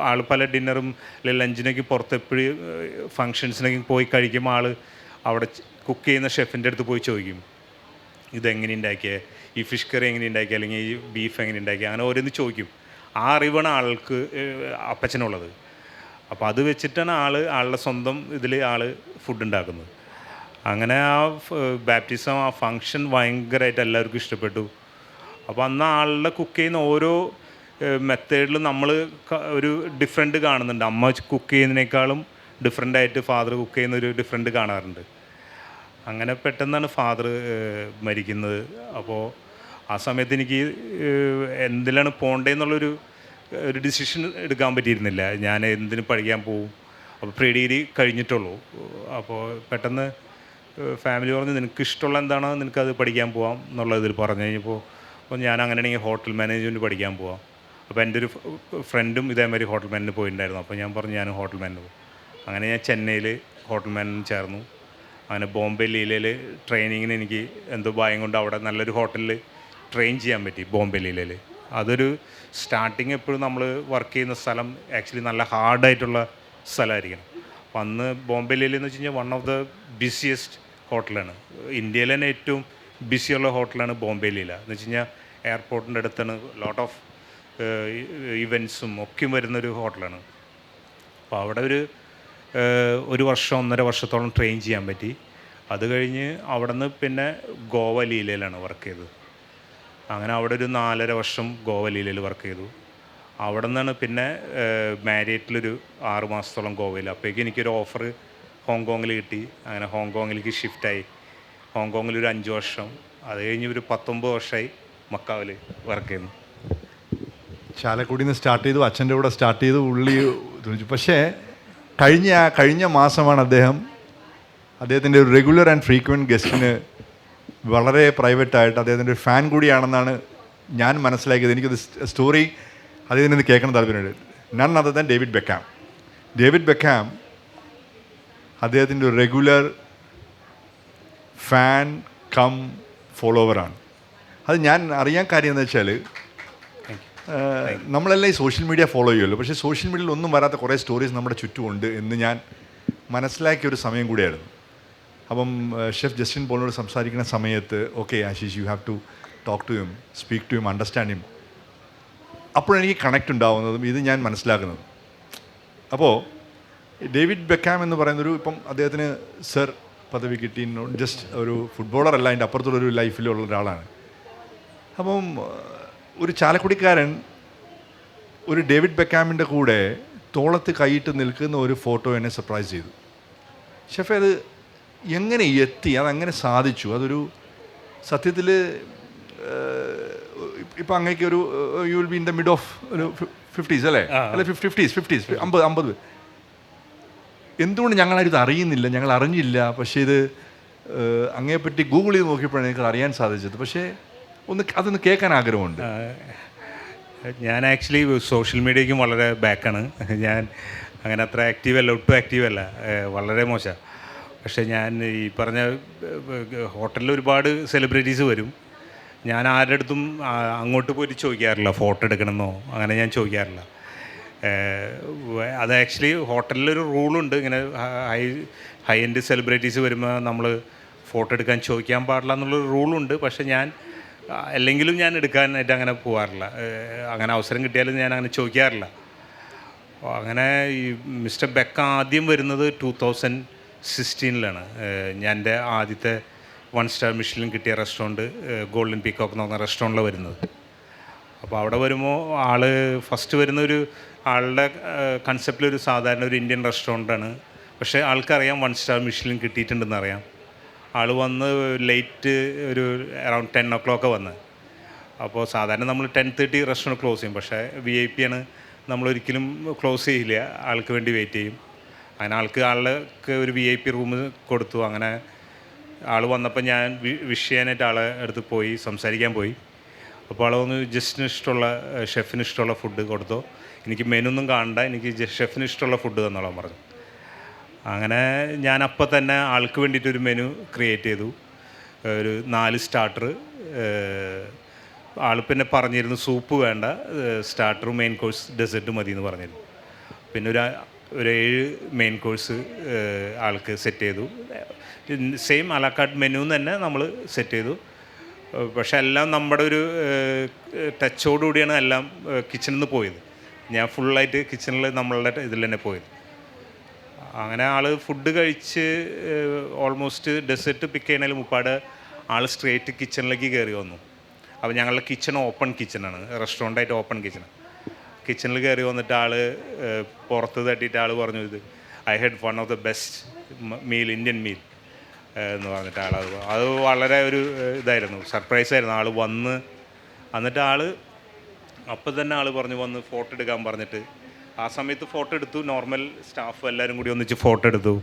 [SPEAKER 2] ആൾ പല ഡിന്നറും അല്ലെങ്കിൽ ലഞ്ചിനൊക്കെ പുറത്ത് എപ്പോഴും ഫങ്ഷൻസിനൊക്കെ പോയി കഴിക്കുമ്പോൾ അവിടെ കുക്ക് ചെയ്യുന്ന ഷെഫിൻ്റെ അടുത്ത് പോയി ചോദിക്കും, ഇതെങ്ങനെ ഉണ്ടാക്കിയത്, ഈ ഫിഷ് കറി എങ്ങനെ ഉണ്ടാക്കിയത്, അല്ലെങ്കിൽ ഈ ബീഫ് എങ്ങനെ ഉണ്ടാക്കിയത്, അങ്ങനെ ഓരോന്ന് ചോദിക്കും. ആ അറിവാണ് ആൾക്ക് അപ്പച്ചനുള്ളത്. അപ്പോൾ അത് വെച്ചിട്ടാണ് ആളുടെ സ്വന്തം ഇതിൽ ഫുഡ് ഉണ്ടാക്കുന്നത്. അങ്ങനെ ആ ബാപ്റ്റിസം, ആ ഫങ്ഷൻ ഭയങ്കരമായിട്ട് എല്ലാവർക്കും ഇഷ്ടപ്പെട്ടു. അപ്പോൾ അന്ന് ആളുടെ കുക്ക് ചെയ്യുന്ന ഓരോ മെത്തേഡിൽ നമ്മൾ ഒരു ഡിഫറെൻറ്റ് കാണുന്നുണ്ട്. അമ്മ കുക്ക് ചെയ്യുന്നതിനേക്കാളും ഡിഫറെൻ്റായിട്ട് ഫാദർ കുക്ക് ചെയ്യുന്നൊരു ഡിഫറെൻറ്റ് കാണാറുണ്ട്. അങ്ങനെ പെട്ടെന്നാണ് ഫാദർ മരിക്കുന്നത്. അപ്പോൾ ആ സമയത്ത് എനിക്ക് എന്തിലാണ് പോകേണ്ടതെന്നുള്ളൊരു ഡിസിഷൻ എടുക്കാൻ പറ്റിയിരുന്നില്ല. ഞാൻ എന്തിന് പഠിക്കാൻ പോവും, അപ്പോൾ പ്രീ ഡിഗ്രി കഴിഞ്ഞിട്ടുള്ളൂ. അപ്പോൾ പെട്ടെന്ന് ഫാമിലി പറഞ്ഞ് നിനക്ക് ഇഷ്ടമുള്ള എന്താണോ നിനക്കത് പഠിക്കാൻ പോവാം എന്നുള്ള ഇതിൽ പറഞ്ഞു കഴിഞ്ഞപ്പോൾ ഞാൻ അങ്ങനെയാണെങ്കിൽ ഹോട്ടൽ മാനേജ്മെൻറ്റ് പഠിക്കാൻ പോവാം. അപ്പോൾ എൻ്റെ ഒരു ഫ്രണ്ടും ഇതേമാതിരി ഹോട്ടൽ മാനേജിന് പോയിട്ടുണ്ടായിരുന്നു. അപ്പോൾ ഞാൻ പറഞ്ഞു ഞാൻ ഹോട്ടൽ മാനേജിന് പോകും. അങ്ങനെ ഞാൻ ചെന്നൈയിൽ ഹോട്ടൽ മാനേജിന് ചേർന്നു. അങ്ങനെ ബോംബെ ലീലയിൽ ട്രെയിനിങ്ങിന് എനിക്ക് എന്തോ ഭയം കൊണ്ട് അവിടെ നല്ലൊരു ഹോട്ടലിൽ ട്രെയിൻ ചെയ്യാൻ പറ്റി, ബോംബെ ലീലയിൽ. അതൊരു സ്റ്റാർട്ടിങ് എപ്പോഴും നമ്മൾ വർക്ക് ചെയ്യുന്ന സ്ഥലം ആക്ച്വലി നല്ല ഹാർഡായിട്ടുള്ള സ്ഥലമായിരിക്കണം. അപ്പം അന്ന് ബോംബെ ലീല എന്ന് വെച്ച് കഴിഞ്ഞാൽ വൺ ഓഫ് ദ ബിസിയസ്റ്റ് ഹോട്ടലാണ്. ഇന്ത്യയിലെ തന്നെ ഏറ്റവും ബിസിയുള്ള ഹോട്ടലാണ് ബോംബെ ലീല എന്ന് വെച്ച് കഴിഞ്ഞാൽ എയർപോർട്ടിൻ്റെ അടുത്താണ്. ലോട്ട് ഓഫ് ഇവൻറ്റ്സും ഒക്കെ വരുന്നൊരു ഹോട്ടലാണ്. അപ്പോൾ അവിടെ ഒരു വർഷം 1.5 വർഷത്തോളം ട്രെയിൻ ചെയ്യാൻ പറ്റി. അത് കഴിഞ്ഞ് അവിടെ നിന്ന് പിന്നെ ഗോവ ലീലയിലാണ് വർക്ക് ചെയ്തത്. അങ്ങനെ അവിടെ ഒരു 4.5 വർഷം ഗോവ ലീലയിൽ വർക്ക് ചെയ്തു. അവിടെ നിന്നാണ് പിന്നെ മാരിയറ്റിലൊരു 6 മാസത്തോളം ഗോവയിൽ. അപ്പോഴേക്കും എനിക്കൊരു ഓഫർ ഹോങ്കോങ്ങിൽ കിട്ടി. അങ്ങനെ ഹോങ്കോങ്ങിലേക്ക് ഷിഫ്റ്റായി. ഹോങ്കോങ്ങിൽ ഒരു 5 വർഷം, അത് കഴിഞ്ഞ് ഒരു 19 വർഷമായി മക്കാവിൽ വർക്ക് ചെയ്യുന്നു.
[SPEAKER 1] ചാലക്കുടിയിൽ നിന്ന് സ്റ്റാർട്ട് ചെയ്തു, അച്ഛൻ്റെ കൂടെ സ്റ്റാർട്ട് ചെയ്തു, ഉള്ളി തുണിച്ചു. പക്ഷേ കഴിഞ്ഞ മാസമാണ് അദ്ദേഹത്തിൻ്റെ ഒരു റെഗുലർ ആൻഡ് ഫ്രീക്വൻറ്റ് ഗസ്റ്റിന് വളരെ പ്രൈവറ്റായിട്ട് അദ്ദേഹത്തിൻ്റെ ഒരു ഫാൻ കൂടിയാണെന്നാണ് ഞാൻ മനസ്സിലാക്കിയത്. എനിക്കത് സ്റ്റോറി അദ്ദേഹത്തിന് ഇത് കേൾക്കണം താല്പര്യമുണ്ട്. None other than David Beckham. David Beckham അദ്ദേഹത്തിൻ്റെ ഒരു റെഗുലർ ഫാൻ കം ഫോളോവറാണ്. അത് ഞാൻ അറിയാൻ കാര്യം എന്ന് വെച്ചാൽ നമ്മളെല്ലാം ഈ സോഷ്യൽ മീഡിയ ഫോളോ ചെയ്യുമല്ലോ, പക്ഷേ സോഷ്യൽ മീഡിയയിൽ ഒന്നും വരാത്ത കുറേ സ്റ്റോറീസ് നമ്മുടെ ചുറ്റുമുണ്ട് എന്ന് ഞാൻ മനസ്സിലാക്കിയ ഒരു സമയം കൂടിയായിരുന്നു. അപ്പം ഷെഫ് ജസ്റ്റിൻ പോളിനോട് സംസാരിക്കുന്ന സമയത്ത് okay Ashish, you have to talk to him, speak to him, understand him. അപ്പോഴെനിക്ക് കണക്റ്റ് ഉണ്ടാവുന്നതും ഇത് ഞാൻ മനസ്സിലാക്കുന്നതും. അപ്പോൾ ഡേവിഡ് ബെക്കാം എന്ന് പറയുന്നൊരു, ഇപ്പം അദ്ദേഹത്തിന് സർ പദവി കിട്ടി, ജസ്റ്റ് ഒരു ഫുട്ബോളറല്ല, അതിൻ്റെ അപ്പുറത്തുള്ളൊരു ലൈഫിലുള്ള ഒരാളാണ്. അപ്പം ഒരു ചാലക്കുടിക്കാരൻ ഒരു ഡേവിഡ് ബെക്കാമിൻ്റെ കൂടെ തോളത്ത് കൈയിട്ട് നിൽക്കുന്ന ഒരു ഫോട്ടോ എന്നെ സർപ്രൈസ് ചെയ്തു. ഷെഫ് അത് എങ്ങനെ എത്തി, അതങ്ങനെ സാധിച്ചു? അതൊരു സത്യത്തിൽ ഇപ്പം അങ്ങേക്ക് ഒരു you will be in the mid of ഒരു 50s അല്ലേ, അല്ലെ 50s 50 എന്തുകൊണ്ട് ഞങ്ങളാരും ഇത് അറിയുന്നില്ല, ഞങ്ങൾ അറിഞ്ഞില്ല. പക്ഷേ ഇത് അങ്ങേപ്പറ്റി ഗൂഗിൾ ചെയ്ത് നോക്കിയപ്പോഴാണ് എനിക്ക് അറിയാൻ സാധിച്ചത്. പക്ഷേ അതൊന്ന് കേൾക്കാൻ ആഗ്രഹമുണ്ട്.
[SPEAKER 2] ഞാൻ ആക്ച്വലി സോഷ്യൽ മീഡിയയ്ക്കും വളരെ ബാക്കാണ്. ഞാൻ അങ്ങനെ അത്ര ആക്റ്റീവല്ല, ഒട്ടും ആക്റ്റീവല്ല, വളരെ മോശം. പക്ഷേ ഞാൻ ഈ പറഞ്ഞ ഹോട്ടലിൽ ഒരുപാട് സെലിബ്രിറ്റീസ് വരും. ഞാൻ ആരുടെ അടുത്തും അങ്ങോട്ട് പോയിട്ട് ചോദിക്കാറില്ല ഫോട്ടോ എടുക്കണമെന്നോ, അങ്ങനെ ഞാൻ ചോദിക്കാറില്ല. അത് ആക്ച്വലി ഹോട്ടലിലൊരു റൂളുണ്ട്, ഇങ്ങനെ ഹൈ എൻഡ് സെലിബ്രിറ്റീസ് വരുമ്പോൾ നമ്മൾ ഫോട്ടോ എടുക്കാൻ ചോദിക്കാൻ പാടില്ല എന്നുള്ളൊരു റൂളുണ്ട്. പക്ഷേ ഞാൻ അല്ലെങ്കിലും ഞാൻ എടുക്കാനായിട്ട് അങ്ങനെ പോകാറില്ല. അങ്ങനെ അവസരം കിട്ടിയാലും ഞാൻ അങ്ങനെ ചോദിക്കാറില്ല. അങ്ങനെ ഈ മിസ്റ്റർ ബെക്ക ആദ്യം വരുന്നത് 2016 ഞാൻ എൻ്റെ ആദ്യത്തെ 1 സ്റ്റാർ മിഷലിൻ കിട്ടിയ റെസ്റ്റോറൻറ്റ് ഗോൾഡൻ പീക്കോക്ക് എന്ന് പറഞ്ഞ റെസ്റ്റോറൻറ്റിലാണ് വരുന്നത്. അപ്പോൾ അവിടെ വരുമ്പോൾ ആൾ ഫസ്റ്റ് വരുന്നൊരു ആളുടെ കൺസെപ്റ്റിലൊരു സാധാരണ ഒരു ഇന്ത്യൻ റെസ്റ്റോറൻറ്റാണ്. പക്ഷേ ആൾക്കറിയാം 1 സ്റ്റാർ മിഷലിൻ കിട്ടിയിട്ടുണ്ടെന്ന് അറിയാം. ആൾ വന്ന് ലേറ്റ് ഒരു അറൗണ്ട് 10 o'clock വന്ന്. അപ്പോൾ സാധാരണ നമ്മൾ 10:30 റെസ്റ്റോറൻറ്റ് ക്ലോസ് ചെയ്യും. പക്ഷേ VIP ആണ്, നമ്മളൊരിക്കലും ക്ലോസ് ചെയ്യില്ല, ആൾക്ക് വേണ്ടി വെയിറ്റ് ചെയ്യും. അങ്ങനെ ആൾക്ക് ഒരു VIP റൂം കൊടുത്തു. അങ്ങനെ ആൾ വന്നപ്പോൾ ഞാൻ വിഷ് ചെയ്യാനായിട്ട് ആളെ അടുത്ത് പോയി സംസാരിക്കാൻ പോയി. അപ്പോൾ ആൾ വന്ന് ജസ്റ്റിന് ഇഷ്ടമുള്ള, ഷെഫിന് ഇഷ്ടമുള്ള ഫുഡ് കൊടുത്തു. എനിക്ക് മെനൊന്നും കാണണ്ട, എനിക്ക് ഷെഫിന് ഇഷ്ടമുള്ള ഫുഡ് തന്നോളാൻ പറഞ്ഞു. അങ്ങനെ ഞാൻ അപ്പം തന്നെ ആൾക്ക് വേണ്ടിയിട്ടൊരു മെനു ക്രിയേറ്റ് ചെയ്തു. ഒരു 4 സ്റ്റാർട്ടർ. ആൾ പിന്നെ പറഞ്ഞിരുന്നു സൂപ്പ് വേണ്ട, സ്റ്റാർട്ടറും മെയിൻ കോഴ്സ് ഡെസേർട്ട് മതി എന്ന് പറഞ്ഞിരുന്നു. പിന്നെ ഒരു 7 മെയിൻ കോഴ്സ് ആൾക്ക് സെറ്റ് ചെയ്തു. സെയിം അലാക്കാട്ട് മെനു തന്നെ നമ്മൾ സെറ്റ് ചെയ്തു. പക്ഷെ എല്ലാം നമ്മുടെ ഒരു ടച്ചോടുകൂടിയാണ് എല്ലാം കിച്ചണിൽ നിന്ന് പോയത്. ഞാൻ ഫുള്ളായിട്ട് കിച്ചണിൽ നമ്മളുടെ ഇതിൽ തന്നെ പോയത്. അങ്ങനെ ആൾ ഫുഡ് കഴിച്ച് ഓൾമോസ്റ്റ് ഡെസേർട്ട് പിക്ക് ചെയ്യണതിൽ മുപ്പാട് ആൾ സ്ട്രേറ്റ് കിച്ചണിലേക്ക് കയറി വന്നു. അപ്പോൾ ഞങ്ങളുടെ കിച്ചൺ ഓപ്പൺ കിച്ചണാണ്, റെസ്റ്റോറൻ്റായിട്ട് ഓപ്പൺ കിച്ചൺ. കിച്ചണിൽ കയറി വന്നിട്ട് ആൾ പുറത്ത് തട്ടിയിട്ട് ആൾ പറഞ്ഞു, ഇത് I had one of the best meal, Indian meal എന്ന് പറഞ്ഞിട്ട് അത് വളരെ ഒരു ഇതായിരുന്നു, സർപ്രൈസായിരുന്നു. ആൾ വന്ന് എന്നിട്ട് ആൾ അപ്പം തന്നെ ആൾ പറഞ്ഞു വന്ന് ഫോട്ടോ എടുക്കാൻ പറഞ്ഞിട്ട് ആ സമയത്ത് ഫോട്ടോ എടുത്തു. നോർമൽ സ്റ്റാഫ് എല്ലാവരും കൂടി ഒന്നിച്ച് ഫോട്ടോ എടുത്തു.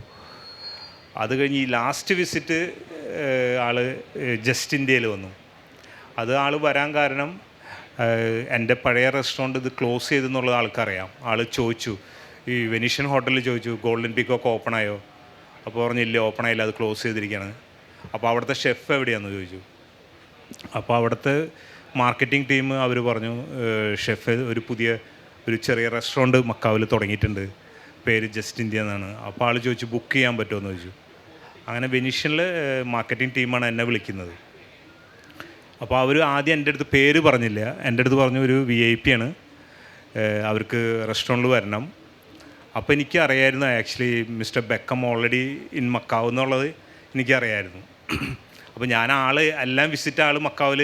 [SPEAKER 2] അത് കഴിഞ്ഞ് ഈ ലാസ്റ്റ് വിസിറ്റ് ആൾ ജസ്റ്റ് ഇന്ത്യയിൽ വന്നു. അത് ആൾ വരാൻ കാരണം എൻ്റെ പഴയ റെസ്റ്റോറൻറ്റ് ഇത് ക്ലോസ് ചെയ്തെന്നുള്ളത് ആൾക്കറിയാം. ആൾ ചോദിച്ചു, ഈ വെനീഷ്യൻ ഹോട്ടലിൽ ചോദിച്ചു ഗോൾഡൻ പീക്കോക്ക് ഓപ്പൺ ആയോ? അപ്പോൾ പറഞ്ഞില്ല, ഓപ്പൺ ആയില്ല, അത് ക്ലോസ് ചെയ്തിരിക്കുകയാണ്. അപ്പോൾ അവിടുത്തെ ഷെഫ് എവിടെയാണെന്ന് ചോദിച്ചു. അപ്പോൾ അവിടുത്തെ മാർക്കറ്റിംഗ് ടീം അവർ പറഞ്ഞു, ഷെഫ് ഒരു ചെറിയ റെസ്റ്റോറൻറ്റ് മക്കാവിൽ തുടങ്ങിയിട്ടുണ്ട്, പേര് ജസ്റ്റ് ഇന്ത്യ എന്നാണ്. അപ്പോൾ ആൾ ചോദിച്ചു ബുക്ക് ചെയ്യാൻ പറ്റുമോ എന്ന് ചോദിച്ചു. അങ്ങനെ വെനീഷ്യനിൽ മാർക്കറ്റിംഗ് ടീമാണ് എന്നെ വിളിക്കുന്നത്. അപ്പോൾ അവർ ആദ്യം എൻ്റെ അടുത്ത് പേര് പറഞ്ഞില്ല, എൻ്റെ അടുത്ത് പറഞ്ഞു ഒരു VIP ആണ്, അവർക്ക് റെസ്റ്റോറൻറ്റിൽ വരണം. അപ്പോൾ എനിക്കറിയായിരുന്നു actually mister Beckham already in Macau എന്നുള്ളത് എനിക്കറിയായിരുന്നു. അപ്പോൾ ഞാൻ എല്ലാം വിസിറ്റ് ആൾ മക്കാവിൽ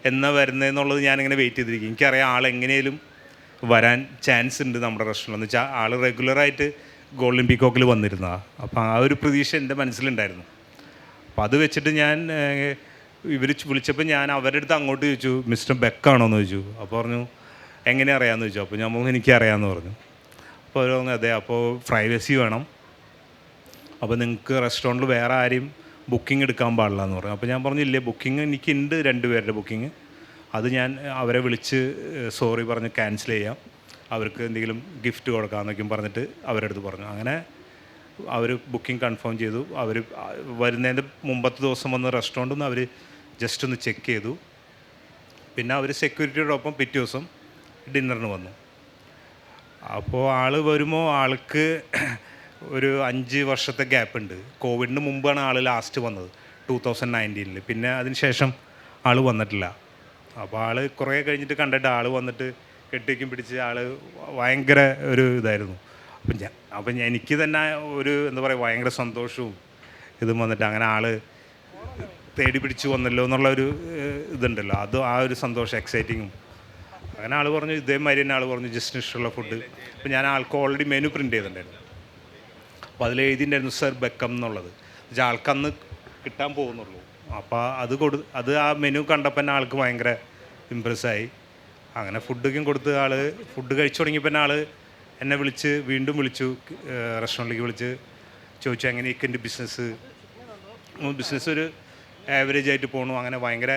[SPEAKER 2] എന്നാ വരുന്നതെന്നുള്ളത് ഞാനിങ്ങനെ വെയിറ്റ് ചെയ്തിരിക്കും. എനിക്കറിയാം ആൾ എങ്ങനെയും വരാൻ ചാൻസ് ഉണ്ട് നമ്മുടെ റെസ്റ്റോറൻറ്റിൽ. എന്ന് വെച്ചാൽ ആൾ റെഗുലറായിട്ട് ഗോൾഡൻ പീക്കോക്കിൽ വന്നിരുന്നതാണ്. അപ്പോൾ ആ ഒരു പ്രതീക്ഷ എൻ്റെ മനസ്സിലുണ്ടായിരുന്നു. അപ്പോൾ അത് വെച്ചിട്ട് ഞാൻ ഇവർ വിളിച്ചപ്പോൾ ഞാൻ അവരുടെ അടുത്ത് അങ്ങോട്ട് ചോദിച്ചു, മിസ്റ്റർ ബെക്കാണോ എന്ന് ചോദിച്ചു. അപ്പോൾ പറഞ്ഞു എങ്ങനെ അറിയാമെന്ന് ചോദിച്ചു. അപ്പോൾ ഞാൻ പറഞ്ഞു എനിക്കറിയാമെന്ന് പറഞ്ഞു. അപ്പോൾ അവർ പറഞ്ഞു അതെ, അപ്പോൾ പ്രൈവസി വേണം, അപ്പോൾ നിങ്ങൾക്ക് റെസ്റ്റോറൻറ്റിൽ വേറെ ആരെയും ബുക്കിംഗ് എടുക്കാൻ പാടില്ല എന്ന് പറഞ്ഞു. അപ്പോൾ ഞാൻ പറഞ്ഞില്ലേ, ബുക്കിംഗ് എനിക്കുണ്ട് 2 പേരുടെ ബുക്കിംഗ്, അത് ഞാൻ അവരെ വിളിച്ച് സോറി പറഞ്ഞ് ക്യാൻസൽ ചെയ്യാം, അവർക്ക് എന്തെങ്കിലും ഗിഫ്റ്റ് കൊടുക്കാമെന്നൊക്കെയും പറഞ്ഞിട്ട് അവരുടെ അടുത്ത് പറഞ്ഞു. അങ്ങനെ അവർ ബുക്കിംഗ് കൺഫേം ചെയ്തു. അവർ വരുന്നതിൻ്റെ മുമ്പത്തെ ദിവസം വന്ന് റെസ്റ്റോറൻറ്റിൽ നിന്ന് അവർ ജസ്റ്റ് ഒന്ന് ചെക്ക് ചെയ്തു. പിന്നെ അവർ സെക്യൂരിറ്റിയോടൊപ്പം പിറ്റേ ദിവസം ഡിന്നറിന് വന്നു. അപ്പോൾ ആൾ വരുമ്പോൾ ആൾക്ക് ഒരു 5 വർഷത്തെ ഗ്യാപ്പ് ഉണ്ട്. കോവിഡിന് മുമ്പാണ് ആൾ ലാസ്റ്റ് വന്നത് 2019. പിന്നെ അതിന് ശേഷം ആൾ വന്നിട്ടില്ല. അപ്പോൾ ആൾ കുറേ കഴിഞ്ഞിട്ട് കണ്ടിട്ട് ആൾ വന്നിട്ട് കെട്ടിക്കും പിടിച്ച് ആൾ ഭയങ്കര ഒരു ഇതായിരുന്നു. അപ്പം എനിക്ക് തന്നെ ഒരു എന്താ പറയുക ഭയങ്കര സന്തോഷവും ഇതും വന്നിട്ട് അങ്ങനെ ആൾ തേടി പിടിച്ച് വന്നല്ലോ എന്നുള്ളൊരു ഇതുണ്ടല്ലോ, അത് ആ ഒരു സന്തോഷം എക്സൈറ്റിങ്ങും. അങ്ങനെ ആൾ പറഞ്ഞു ഇതേമാതിരി തന്നെ ആൾ പറഞ്ഞു ജസ്റ്റിന് ഇഷ്ടമുള്ള ഫുഡ്. അപ്പോൾ ഞാൻ ആൾക്ക് ഓൾറെഡി മെനു പ്രിൻ്റ് ചെയ്തിട്ടുണ്ടായിരുന്നു. അപ്പോൾ അതിൽ എഴുതിയിട്ടുണ്ടായിരുന്നു സർ ബെക്കം എന്നുള്ളത്. ആൾക്കന്ന് കിട്ടാൻ പോകുന്നുള്ളൂ. അപ്പോൾ അത് ആ മെനു കണ്ടപ്പോൾ തന്നെ ആൾക്ക് ഭയങ്കര ഇമ്പ്രസ്സായി. അങ്ങനെ ഫുഡൊക്കെ കൊടുത്ത് ആൾ ഫുഡ് കഴിച്ചു തുടങ്ങിയപ്പോൾ തന്നെ ആൾ എന്നെ വീണ്ടും വിളിച്ചു, റെസ്റ്റോറൻറ്റിലേക്ക് വിളിച്ച് ചോദിച്ചു എങ്ങനെയൊക്കെ എൻ്റെ ബിസിനസ് ഒരു ആവറേജ് ആയിട്ട് പോകണു. അങ്ങനെ ഭയങ്കര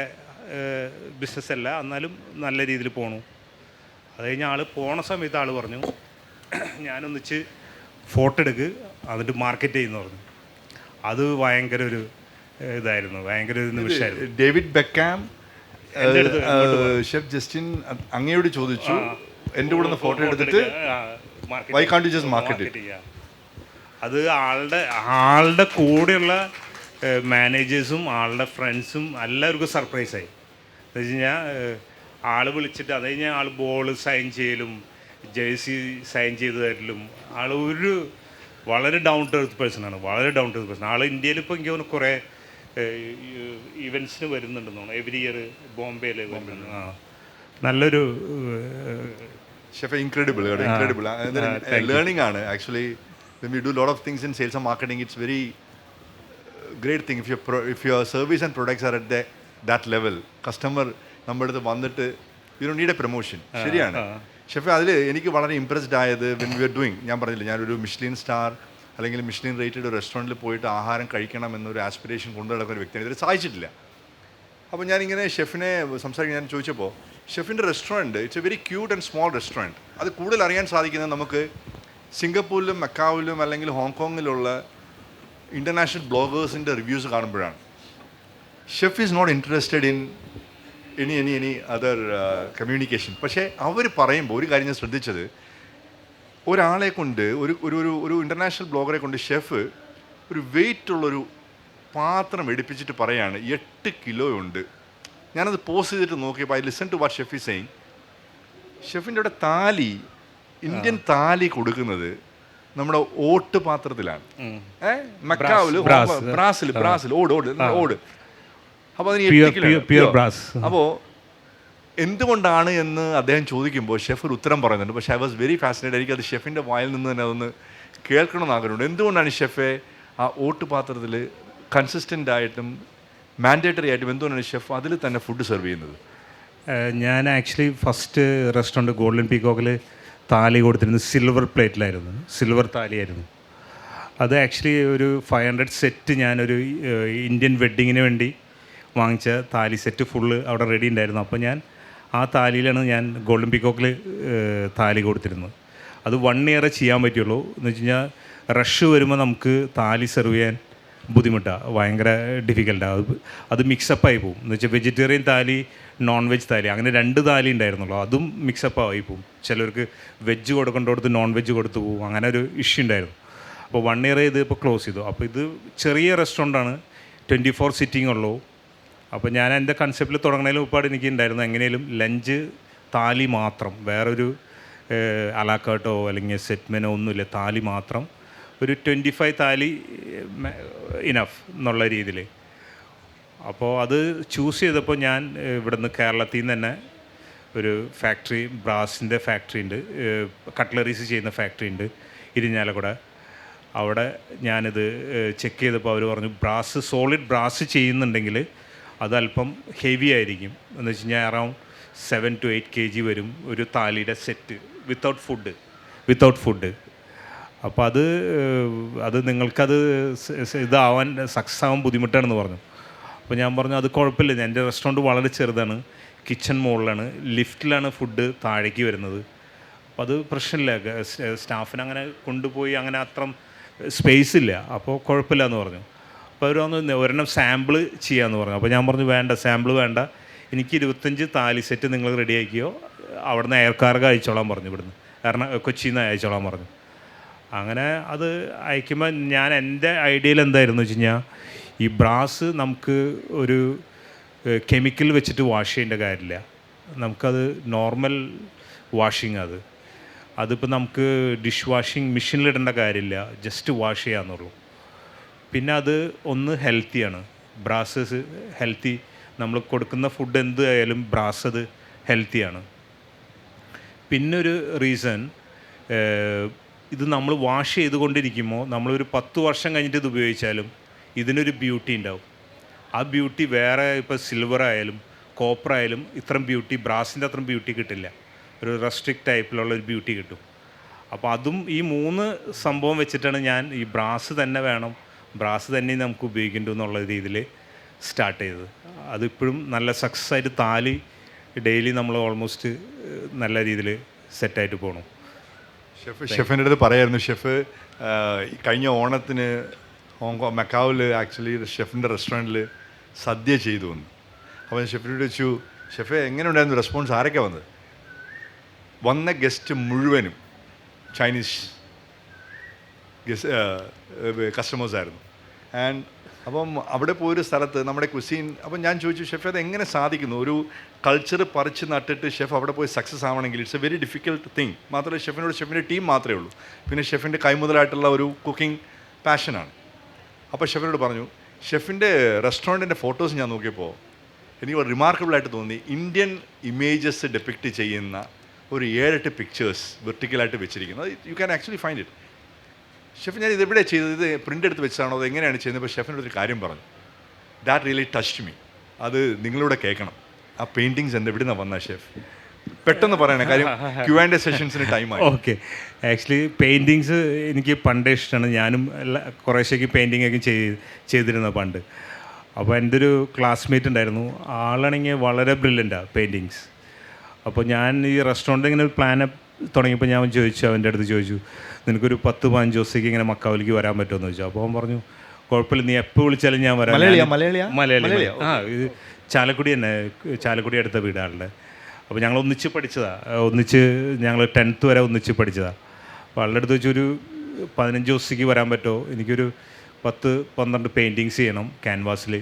[SPEAKER 2] ബിസിനസ്സല്ല, എന്നാലും നല്ല രീതിയിൽ പോകണു. അത് കഴിഞ്ഞ് ആൾ പോണ സമയത്ത് ആൾ പറഞ്ഞു ഞാനൊന്നിച്ച് ഫോട്ടോ എടുക്ക് എന്നിട്ട് മാർക്കറ്റ് ചെയ്യുന്നു പറഞ്ഞു. അത് ഭയങ്കര ഒരു ഇതായിരുന്നു, ഭയങ്കര ഒരു നിമിഷമായിരുന്നു.
[SPEAKER 1] ഡേവിഡ് ബെക്കാം ഷെഫ് ജസ്റ്റിൻ അങ്ങയോട് ചോദിച്ചു എൻ്റെ കൂടെ നിന്ന് ഫോട്ടോ എടുത്തിട്ട് വൈ കാണ്ട് യു ജസ്റ്റ് മാർക്കറ്റ് ഇറ്റ്.
[SPEAKER 2] അത് ആളുടെ കൂടെയുള്ള മാനേജേഴ്സും ആളുടെ ഫ്രണ്ട്സും എല്ലാവർക്കും സർപ്രൈസായി. എന്ന് വെച്ച് കഴിഞ്ഞാൽ ആൾ വിളിച്ചിട്ട് അത് കഴിഞ്ഞാൽ ആൾ ബോൾ സൈൻ ചെയ്യലും ജേഴ്സി സൈൻ ചെയ്ത് തരലും ആൾ വളരെ ഡൗൺ ടു എർത്ത് പേഴ്സണാണ്, വളരെ ഡൗൺ ടു എർത്ത് പേഴ്സൺ. ആൾ ഇന്ത്യയിൽ ഇപ്പോൾ എനിക്ക് തോന്നുന്നു കുറേ ഇവൻറ്റ്സിന് വരുന്നുണ്ടെന്ന് തോന്നുന്നു, എവറി ഇയർ ബോംബെയിൽ വരുന്നുണ്ട്. നല്ലൊരു
[SPEAKER 1] ഷെഫ് ഇൻക്രെഡിബിൾ ലേണിംഗ് ആണ് actually. when we do a lot of things in sales and marketing, it's very great thing if your service and products are at that level. Customer നമ്മുടെ അടുത്ത് വന്നിട്ട് you don't need a promotion. ശരിയാണ് chef. അതിൽ എനിക്ക് വളരെ impressed ആയത് when we are doing, ഞാൻ പറഞ്ഞില്ല ഞാനൊരു മിഷ്ലിൻ സ്റ്റാർ അല്ലെങ്കിൽ മിഷ്ലിൻ റേറ്റഡ് ഒരു റെസ്റ്റോറൻറ്റിൽ പോയിട്ട് ആഹാരം കഴിക്കണം എന്നൊരു ആസ്പിറേഷൻ കൊണ്ടു നടക്കുന്ന ഒരു വ്യക്തിയാണ്. ഇതിൽ സാധിച്ചിട്ടില്ല. അപ്പോൾ ഞാനിങ്ങനെ ഷെഫിനെ ഞാൻ ചോദിച്ചപ്പോൾ ഷെഫിൻ്റെ restaurant it's a very cute and small restaurant. അത് കൂടുതൽ അറിയാൻ സാധിക്കുന്നത് നമുക്ക് സിംഗപ്പൂരിലും മക്കാവിലും അല്ലെങ്കിൽ ഹോങ്കോങ്ങിലുള്ള ഇൻ്റർനാഷണൽ ബ്ലോഗേഴ്സിൻ്റെ റിവ്യൂസ് കാണുമ്പോഴാണ്. Chef is not interested in any other communication. പക്ഷേ അവർ പറയുമ്പോൾ ഒരു കാര്യം ഞാൻ ശ്രദ്ധിച്ചത്, ഒരാളെ കൊണ്ട് ഒരു ഇൻ്റർനാഷണൽ ബ്ലോഗറെ കൊണ്ട് ഷെഫ് ഒരു വെയിറ്റുള്ളൊരു പാത്രം എടുപ്പിച്ചിട്ട് പറയാണ് 8 കിലോ ഉണ്ട്. ഞാനത് പോസ്റ്റ് ചെയ്തിട്ട് നോക്കിയപ്പോൾ I listen to what chef is saying. ഷെഫിൻ്റെ അവിടെ ഇന്ത്യൻ താലി കൊടുക്കുന്നത് നമ്മുടെ ഓട്ട് പാത്രത്തിലാണ്. മക്കാവില് ബ്രാസിൽ ഓട്. അപ്പോൾ അതിന് 8 കിലോ. അപ്പോൾ എന്തുകൊണ്ടാണ് എന്ന് അദ്ദേഹം ചോദിക്കുമ്പോൾ ഷെഫ് ഒരു ഉത്തരം പറയുന്നുണ്ട്. പക്ഷേ ഐ വാസ് വെരി ഫാസിനേറ്റഡ്. എനിക്കത് ഷെഫിൻ്റെ വായിൽ നിന്ന് തന്നെ അതൊന്ന് കേൾക്കണമെന്ന് ആഗ്രഹമുണ്ട്. എന്തുകൊണ്ടാണ് ഷെഫെ ആ ഓട്ട് പാത്രത്തിൽ കൺസിസ്റ്റൻ്റ് ആയിട്ടും മാൻഡേറ്ററി ആയിട്ടും എന്തുകൊണ്ടാണ് ഷെഫ് അതിൽ തന്നെ ഫുഡ് സെർവ് ചെയ്യുന്നത്?
[SPEAKER 2] ഞാൻ ആക്ച്വലി ഫസ്റ്റ് റെസ്റ്റോറൻറ്റ് ഗോൾഡൻ പീകോക്കിൽ താലി കൊടുത്തിരുന്നത് സിൽവർ പ്ലേറ്റിലായിരുന്നു, സിൽവർ താലിയായിരുന്നു. അത് ആക്ച്വലി ഒരു 500 സെറ്റ് ഞാനൊരു ഇന്ത്യൻ വെഡ്ഡിങ്ങിന് വേണ്ടി വാങ്ങിച്ച താലി സെറ്റ് ഫുള്ള് അവിടെ റെഡി ഉണ്ടായിരുന്നു. അപ്പോൾ ഞാൻ ആ താലിയിലാണ് ഞാൻ ഗോൾഡൻ പീകോക്കിൽ താലി കൊടുത്തിരുന്നത്. അത് 1 ഇയർ ചെയ്യാൻ പറ്റുള്ളൂ. എന്ന് വെച്ച് കഴിഞ്ഞാൽ റഷ് വരുമ്പോൾ നമുക്ക് താലി സെർവ് ചെയ്യാൻ ബുദ്ധിമുട്ടാണ്, ഭയങ്കര ഡിഫിക്കൽട്ടാണ്. അത് മിക്സപ്പായി പോകും. എന്ന് വെച്ചാൽ വെജിറ്റേറിയൻ താലി, നോൺ വെജ് താലി, അങ്ങനെ 2 താലി ഉണ്ടായിരുന്നുള്ളൂ. അതും മിക്സപ്പായി പോകും. ചിലർക്ക് വെജ് കൊടുക്കേണ്ടടുത്ത് നോൺ വെജ് കൊടുത്തു പോകും. അങ്ങനെ ഒരു ഇഷ്യൂ ഉണ്ടായിരുന്നു. അപ്പോൾ 1 ഇയർ ഇത് ഇപ്പോൾ ക്ലോസ് ചെയ്തു. അപ്പോൾ ഇത് ചെറിയ റെസ്റ്റോറൻ്റാണ്, 24 സിറ്റിംഗ് ഉള്ളൂ. അപ്പോൾ ഞാൻ എൻ്റെ കൺസെപ്റ്റിൽ തുടങ്ങുന്നതിന് മുമ്പാട് എനിക്ക് ഉണ്ടായിരുന്നു എങ്ങനെയും ലഞ്ച് താലി മാത്രം, വേറൊരു അലാക്കാട്ടോ അല്ലെങ്കിൽ സെറ്റ്മെനോ ഒന്നുമില്ല, താലി മാത്രം, ഒരു 25 താലി ഇനഫ് എന്നുള്ള രീതിയിൽ. അപ്പോൾ അത് ചൂസ് ചെയ്തപ്പോൾ ഞാൻ ഇവിടുന്ന് കേരളത്തിൽ നിന്ന് തന്നെ ഒരു ഫാക്ടറി, ബ്രാസിൻ്റെ ഫാക്ടറി ഉണ്ട്, കട്ട്ലറീസ് ചെയ്യുന്ന ഫാക്ടറി ഉണ്ട് ഇരിഞ്ഞാലക്കുട. അവിടെ ഞാനിത് ചെക്ക് ചെയ്തപ്പോൾ അവർ പറഞ്ഞു സോളിഡ് ബ്രാസ് ചെയ്യുന്നുണ്ടെങ്കിൽ അതല്പം ഹെവി ആയിരിക്കും. എന്ന് വെച്ച് കഴിഞ്ഞാൽ അറൗണ്ട് 7 to 8 kg വരും ഒരു താലിയുടെ സെറ്റ് വിത്തൗട്ട് ഫുഡ്. അപ്പോൾ അത് നിങ്ങൾക്കത് ഇതാവാൻ സക്സസ് ആവാൻ ബുദ്ധിമുട്ടാണെന്ന് പറഞ്ഞു. അപ്പോൾ ഞാൻ പറഞ്ഞു അത് കുഴപ്പമില്ല, എൻ്റെ റെസ്റ്റോറൻറ്റ് വളരെ ചെറുതാണ്, കിച്ചൺ മുകളിലാണ്, ലിഫ്റ്റിലാണ് ഫുഡ് താഴേക്ക് വരുന്നത്. അപ്പോൾ അത് പ്രശ്നമില്ല, സ്റ്റാഫിന് അങ്ങനെ കൊണ്ടുപോയി അങ്ങനെ അത്ര സ്പേസ് ഇല്ല, അപ്പോൾ കുഴപ്പമില്ല എന്ന് പറഞ്ഞു. അപ്പോൾ അവർ വന്ന് ഒരെണ്ണം സാമ്പിൾ ചെയ്യാമെന്ന് പറഞ്ഞു. അപ്പോൾ ഞാൻ പറഞ്ഞു വേണ്ട, സാമ്പിൾ വേണ്ട, എനിക്ക് 25 താലി സെറ്റ് നിങ്ങൾ റെഡിയാക്കിയോ, അവിടുന്ന് എയർകാർക്ക് അയച്ചോളാൻ പറഞ്ഞു, ഇവിടുന്ന് കൊച്ചിയിൽ നിന്ന് അയച്ചോളാൻ പറഞ്ഞു. അങ്ങനെ അത് അയക്കുമ്പോൾ ഞാൻ എൻ്റെ ഐഡിയയിൽ എന്തായിരുന്നു വെച്ച് കഴിഞ്ഞാൽ, ഈ ബ്രാസ് നമുക്ക് ഒരു കെമിക്കൽ വെച്ചിട്ട് വാഷ് ചെയ്യേണ്ട കാര്യമില്ല, നമുക്കത് നോർമൽ വാഷിങ്, അതിപ്പോൾ നമുക്ക് ഡിഷ് വാഷിങ് മെഷീനിലിടേണ്ട കാര്യമില്ല, ജസ്റ്റ് വാഷ് ചെയ്യാമെന്നുള്ളൂ. പിന്നെ അത് ഒന്ന് ഹെൽത്തിയാണ്, ബ്രാസസ് ഹെൽത്തി, നമ്മൾ കൊടുക്കുന്ന ഫുഡ് എന്ത് ആയാലും ബ്രാസ് അത് ഹെൽത്തിയാണ്. പിന്നൊരു റീസൺ, ഇത് നമ്മൾ വാഷ് ചെയ്തുകൊണ്ടിരിക്കുമ്പോൾ നമ്മളൊരു 10 വർഷം കഴിഞ്ഞിട്ട് ഇത് ഉപയോഗിച്ചാലും ഇതിനൊരു ബ്യൂട്ടി ഉണ്ടാവും. ആ ബ്യൂട്ടി വേറെ ഇപ്പോൾ സിൽവർ ആയാലും കോപ്പർ ആയാലും ഇത്രയും ബ്യൂട്ടി, ബ്രാസിൻ്റെ അത്രയും ബ്യൂട്ടി കിട്ടില്ല, ഒരു റസ്ട്രിക്ട് ടൈപ്പിലുള്ള ഒരു ബ്യൂട്ടി കിട്ടും. അപ്പോൾ അതും ഈ 3 സംഭവം വെച്ചിട്ടാണ് ഞാൻ ഈ ബ്രാസ് തന്നെ വേണം, ബ്രാസ് തന്നെ നമുക്ക് ഉപയോഗിക്കേണ്ടു എന്നുള്ള രീതിയിൽ സ്റ്റാർട്ട് ചെയ്തത്. അതിപ്പോഴും നല്ല സക്സസ് ആയിട്ട് താലി ഡെയിലി നമ്മൾ ഓൾമോസ്റ്റ് നല്ല രീതിയിൽ സെറ്റായിട്ട് പോകണം.
[SPEAKER 1] ഷെഫിൻ്റെ അടുത്ത് പറയായിരുന്നു, ഷെഫ് കഴിഞ്ഞ ഓണത്തിന് മക്കാവിൽ ആക്ച്വലി ഷെഫിൻ്റെ റെസ്റ്റോറൻറ്റിൽ സദ്യ ചെയ്തു വന്നു. അപ്പോൾ ഷെഫിനോട് ചോദിച്ചു, ഷെഫ് എങ്ങനെ ഉണ്ടായിരുന്നു റെസ്പോൺസ്, ആരൊക്കെ വന്ന ഗസ്റ്റ് മുഴുവനും ചൈനീസ് കസ്റ്റമേഴ്സായിരുന്നു. ആൻഡ് അപ്പം അവിടെ പോയൊരു സ്ഥലത്ത് നമ്മുടെ കുസീൻ, അപ്പം ഞാൻ ചോദിച്ചു ഷെഫ് അത് എങ്ങനെ സാധിക്കുന്നു, ഒരു കൾച്ചർ പറിച്ച് നട്ടിട്ട് ഷെഫ് അവിടെ പോയി സക്സസ് ആവണമെങ്കിൽ it's a very difficult thing. മാത്രമല്ല ഷെഫിൻ്റെ ടീം മാത്രമേ ഉള്ളൂ, പിന്നെ ഷെഫിൻ്റെ കൈമുതലായിട്ടുള്ള ഒരു കുക്കിംഗ് പാഷനാണ്. അപ്പോൾ ഷെഫിനോട് പറഞ്ഞു, ഷെഫിൻ്റെ റെസ്റ്റോറൻറ്റിൻ്റെ ഫോട്ടോസ് ഞാൻ നോക്കിയപ്പോൾ എനിക്ക് റിമാർക്കബിളായിട്ട് തോന്നി. ഇന്ത്യൻ ഇമേജസ് ഡെപ്പിക്റ്റ് ചെയ്യുന്ന ഒരു 7-8 പിക്ചേഴ്സ് വെർട്ടിക്കലായിട്ട് വെച്ചിരിക്കുന്നത്. You can actually find it. Chef ഞാൻ ഇതെവിടെ ചെയ്തത്, ഇത് പ്രിൻ്റ് എടുത്ത് വെച്ചതാണോ, അത് എങ്ങനെയാണ് ചെയ്യുന്നത്? അപ്പോൾ ഷെഫിനോട് ഒരു കാര്യം പറഞ്ഞു, ദാറ്റ് റിയലി ടച്ച്ഡ് മീ, അത് നിങ്ങളിവിടെ കേൾക്കണം. ആ പെയിൻറ്റിങ്സ് എൻ്റെ എവിടെ നിന്നാണ് വന്ന ഷെഫ്, പെട്ടെന്ന് പറയണേ, കാര്യം Q&A സെഷൻസിന് ടൈമായി.
[SPEAKER 2] ഓക്കെ, ആക്ച്വലി പെയിൻറ്റിങ്സ് എനിക്ക് പണ്ടേ ഇഷ്ടമാണ്, ഞാനും കുറേശ്ശേക്ക് പെയിൻറ്റിങ് ഒക്കെ ചെയ്തിരുന്ന പണ്ട്. അപ്പോൾ എൻ്റെ ഒരു ക്ലാസ്മേറ്റ് ഉണ്ടായിരുന്നു, ആളാണെങ്കിൽ വളരെ ബ്രില്യൻ്റാണ് പെയിൻറ്റിങ്സ്. അപ്പോൾ ഞാൻ ഈ റെസ്റ്റോറൻറ്റ് ഇങ്ങനെ ഒരു പ്ലാൻ തുടങ്ങിയപ്പോൾ ഞാൻ ചോദിച്ചു, അവൻ്റെ അടുത്ത് ചോദിച്ചു, നിനക്കൊരു 10-15 ദിവസത്തേക്ക് ഇങ്ങനെ മക്കാവിലേക്ക് വരാൻ പറ്റുമെന്ന് ചോദിച്ചു. അപ്പോൾ അവൻ പറഞ്ഞു കുഴപ്പമില്ല, നീ എപ്പോൾ വിളിച്ചാലും ഞാൻ വരാം. മലയാളി, ആ ഇത് ചാലക്കുടി തന്നെ, ചാലക്കുടി അടുത്ത വീടാളുടെ. അപ്പോൾ ഞങ്ങൾ ഒന്നിച്ച് ഞങ്ങൾ 10th വരെ ഒന്നിച്ച് പഠിച്ചതാണ്. അപ്പോൾ ആളുടെ അടുത്ത് വെച്ചൊരു 15 ദിവസത്തേക്ക് വരാൻ പറ്റുമോ, എനിക്കൊരു 10-12 പെയിൻറ്റിങ്സ് ചെയ്യണം ക്യാൻവാസിൽ.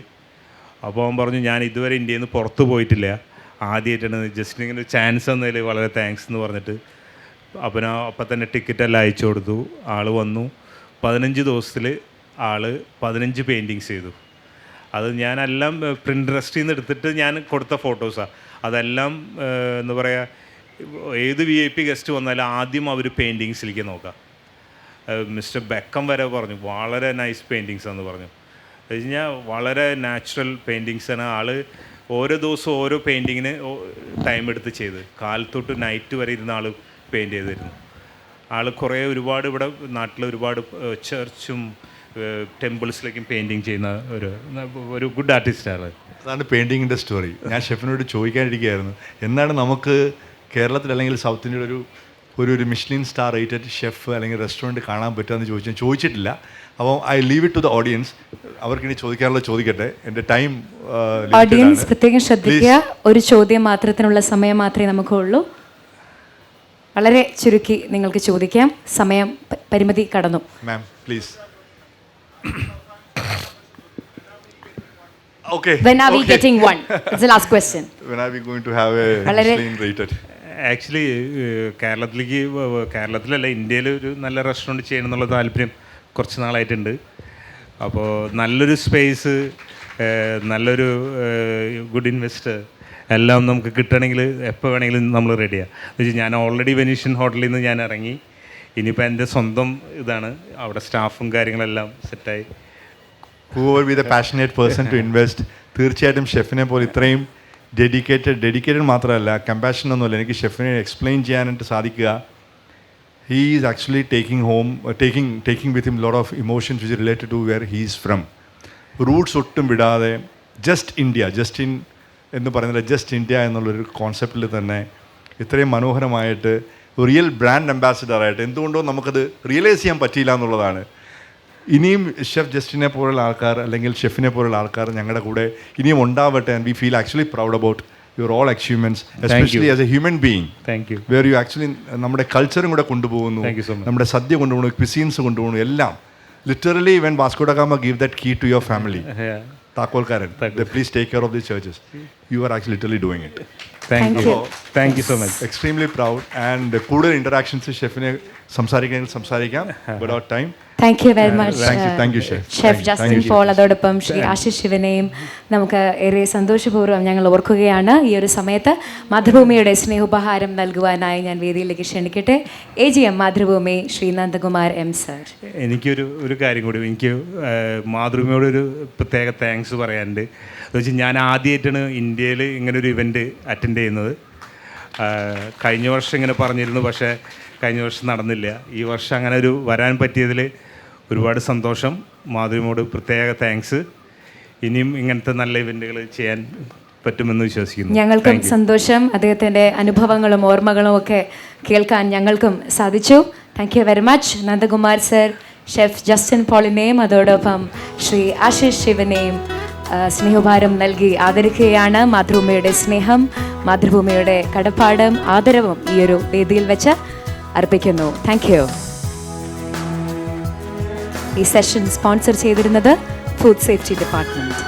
[SPEAKER 2] അപ്പോൾ അവൻ പറഞ്ഞു, ഞാൻ ഇതുവരെ ഇന്ത്യയിൽ നിന്ന് പുറത്ത് പോയിട്ടില്ല, ആദ്യമായിട്ടാണ്, ജസ്റ്റ് ഇങ്ങനെ ഒരു ചാൻസ് തന്നതിൽ വളരെ താങ്ക്സ് എന്ന് പറഞ്ഞിട്ട് അപ്പം തന്നെ ടിക്കറ്റെല്ലാം അയച്ചു കൊടുത്തു. ആൾ വന്നു, 15 ദിവസത്തിൽ ആൾ 15 പെയിൻറ്റിങ്സ് ചെയ്തു. അത് ഞാനെല്ലാം പ്രിൻട്രസ്റ്റിൽ നിന്ന് എടുത്തിട്ട് ഞാൻ കൊടുത്ത ഫോട്ടോസാണ്. അതെല്ലാം എന്താ പറയുക, ഏത് VIP ഗസ്റ്റ് വന്നാലും ആദ്യം അവർ പെയിൻറ്റിങ്സിലേക്ക് നോക്കാം. മിസ്റ്റർ ബെക്കം വരെ പറഞ്ഞു വളരെ നൈസ് പെയിൻറ്റിങ്സ് എന്ന് പറഞ്ഞു. അത് കഴിഞ്ഞാൽ വളരെ നാച്ചുറൽ പെയിൻറ്റിങ്സാണ്. ആൾ ഓരോ ദിവസവും ഓരോ പെയിൻറ്റിങ്ങിന് ടൈം എടുത്ത് ചെയ്ത്, കാലത്തൊട്ട് നൈറ്റ് വരെ ഇരുന്ന ആൾ പെയിൻറ്റ് ചെയ്തിരുന്നു. ആൾ കുറേ ഒരുപാട് ഇവിടെ നാട്ടിൽ ഒരുപാട് ചർച്ചും ടെമ്പിൾസിലേക്കും പെയിൻറ്റിങ് ചെയ്യുന്ന ഒരു ഗുഡ് ആർട്ടിസ്റ്റാണ്.
[SPEAKER 1] അതാണ് പെയിൻറ്റിങ്ങിൻ്റെ സ്റ്റോറി. ഞാൻ ഷെഫിനോട് ചോദിക്കാനിരിക്കുകയായിരുന്നു, എന്താണ് നമുക്ക് കേരളത്തിൽ അല്ലെങ്കിൽ സൗത്ത് ഇന്ത്യയിൽ ഒരു മിഷ്ലിൻ സ്റ്റാർ റേറ്റഡ് ഷെഫ് അല്ലെങ്കിൽ റെസ്റ്റോറൻറ്റ് കാണാൻ പറ്റുമെന്ന് ചോദിച്ചിട്ടില്ല. അപ്പോൾ I leave it to the audience, അവർക്കിനി ചോദിക്കാനുള്ള ചോദിക്കട്ടെ. എൻ്റെ ടൈം
[SPEAKER 3] ഓഡിയൻസ് പ്രത്യേകം ശ്രദ്ധിക്കുക, ഒരു ചോദ്യം മാത്രത്തിനുള്ള സമയം മാത്രമേ നമുക്കുള്ളൂ. വളരെ ചുരുക്കി നിങ്ങൾക്ക് ചോദിക്കാം, സമയം പരിമിതി കടന്നു.
[SPEAKER 1] Ma'am please. Okay.
[SPEAKER 3] When are we getting one? It's the last question.
[SPEAKER 1] When are we going to have a Michelin rated?
[SPEAKER 2] Actually കേരളത്തിലല്ല, ഇന്ത്യയിൽ ഒരു നല്ല റെസ്റ്റോറൻറ്റ് ചെയ്യണം എന്നുള്ള താല്പര്യം കുറച്ച് നാളായിട്ടുണ്ട്. അപ്പോൾ നല്ലൊരു സ്പേസ്, നല്ലൊരു ഗുഡ് ഇൻവെസ്റ്റർ എല്ലാം നമുക്ക് കിട്ടണമെങ്കിൽ എപ്പോൾ വേണമെങ്കിലും നമ്മൾ റെഡിയാണ്. എന്ന് വെച്ചാൽ ഞാൻ ഓൾറെഡി വെനീഷ്യൻ ഹോട്ടലിൽ നിന്ന് ഞാൻ ഇറങ്ങി, ഇനിയിപ്പോൾ എൻ്റെ സ്വന്തം ഇതാണ്, അവിടെ സ്റ്റാഫും കാര്യങ്ങളെല്ലാം സെറ്റായി.
[SPEAKER 1] Whoever be the passionate person to invest, തീർച്ചയായിട്ടും ഷെഫിനെ പോലെ ഇത്രയും ഡെഡിക്കേറ്റഡ് മാത്രമല്ല, കമ്പാഷൻ ഒന്നുമില്ല, എനിക്ക് ഷെഫിനെ എക്സ്പ്ലെയിൻ ചെയ്യാനായിട്ട് സാധിക്കുക. He is actually taking with him a lot of emotions which is related to where he is from. Roots ഒട്ടും വിടാതെ ജസ്റ്റ് ഇൻ എന്ന് പറയുന്നില്ല, ജസ്റ്റ് ഇന്ത്യ എന്നുള്ളൊരു കോൺസെപ്റ്റിൽ തന്നെ ഇത്രയും മനോഹരമായിട്ട് റിയൽ ബ്രാൻഡ് അംബാസിഡറായിട്ട് എന്തുകൊണ്ടോ നമുക്കത് റിയലൈസ് ചെയ്യാൻ പറ്റിയില്ല എന്നുള്ളതാണ്. ഇനിയും ഷെഫ് ജസ്റ്റിനെ പോലുള്ള ആൾക്കാർ അല്ലെങ്കിൽ ഷെഫിനെ പോലുള്ള ആൾക്കാർ ഞങ്ങളുടെ കൂടെ ഇനിയും ഉണ്ടാവട്ടെ. And we feel actually proud about your all achievements, especially as a human being.
[SPEAKER 2] Thank you.
[SPEAKER 1] Where you actually നമ്മുടെ കൾച്ചറും കൂടെ കൊണ്ടുപോകുന്നു,
[SPEAKER 2] Thank you so much.
[SPEAKER 1] നമ്മുടെ സദ്യ കൊണ്ടുപോകുന്നു, ക്വിസീൻസ് കൊണ്ടുപോകുന്നു, എല്ലാം. Literally when Vasco da Gama give that key to your family, താക്കോൽക്കാരൻ, please take care of the churches, you are actually literally doing it.
[SPEAKER 2] Thank you so much.
[SPEAKER 1] Extremely proud. And കൂടുതൽ interactions ഷെഫിനെ സംസാരിക്കാം without time.
[SPEAKER 3] Thank you very much
[SPEAKER 1] Thank you, Chef.
[SPEAKER 3] Chef Justin Paul. അതോടൊപ്പം ശ്രീ ആശിഷ് ശിവനെയും നമുക്ക് ഏറെ സന്തോഷപൂർവ്വം ഞങ്ങൾ ഓർക്കുകയാണ്. ഈ ഒരു സമയത്ത് മാതൃഭൂമിയുടെ സ്നേഹോപഹാരം നൽകുവാനായി ഞാൻ വേദിയിലേക്ക് ക്ഷണിക്കട്ടെ. AGM Mathrubhumi Shri Nandakumar M sir.
[SPEAKER 2] ഒരു കാര്യം കൂടി എനിക്ക് മാതൃഭൂമിയോട് ഒരു പ്രത്യേക താങ്ക്സ് പറയാനുണ്ട്. എന്ന് വെച്ചാൽ ഞാൻ ആദ്യമായിട്ടാണ് ഇന്ത്യയിൽ ഇങ്ങനൊരു ഇവൻറ്റ് അറ്റൻഡ് ചെയ്യുന്നത്. കഴിഞ്ഞ വർഷം ഇങ്ങനെ പറഞ്ഞിരുന്നു, പക്ഷേ കഴിഞ്ഞ വർഷം നടന്നില്ല. ഈ വർഷം അങ്ങനെ ഒരു വരാൻ പറ്റിയതിൽ ഒരുപാട് സന്തോഷം. മാധുരിയോട് പ്രത്യേക താങ്ക്സ്. ഇനിയും ഇങ്ങനത്തെ നല്ല ഇവൻറ്റുകൾ ചെയ്യാൻ പറ്റുമെന്ന് വിശ്വസിക്കുന്നു.
[SPEAKER 3] ഞങ്ങൾക്കും സന്തോഷം. അദ്ദേഹത്തിൻ്റെ അനുഭവങ്ങളും ഓർമ്മകളും ഒക്കെ കേൾക്കാൻ ഞങ്ങൾക്കും സാധിച്ചു. Thank you very much Nandakumar sir. Chef Justin പോളിനെയും അതോടൊപ്പം ശ്രീ ആശിഷ് ശിവനെയും സ്നേഹോപഹാരം നൽകി ആദരിക്കുകയാണ്. മാതൃഭൂമിയുടെ സ്നേഹം, മാതൃഭൂമിയുടെ കടപ്പാടും ആദരവും ഈ ഒരു വേദിയിൽ വെച്ച് അർപ്പിക്കുന്നു. Thank you. ഈ സെഷൻ സ്പോൺസർ ചെയ്തിരുന്നത് ഫുഡ് സേഫ്റ്റി ഡിപ്പാർട്ട്മെൻറ്റ്.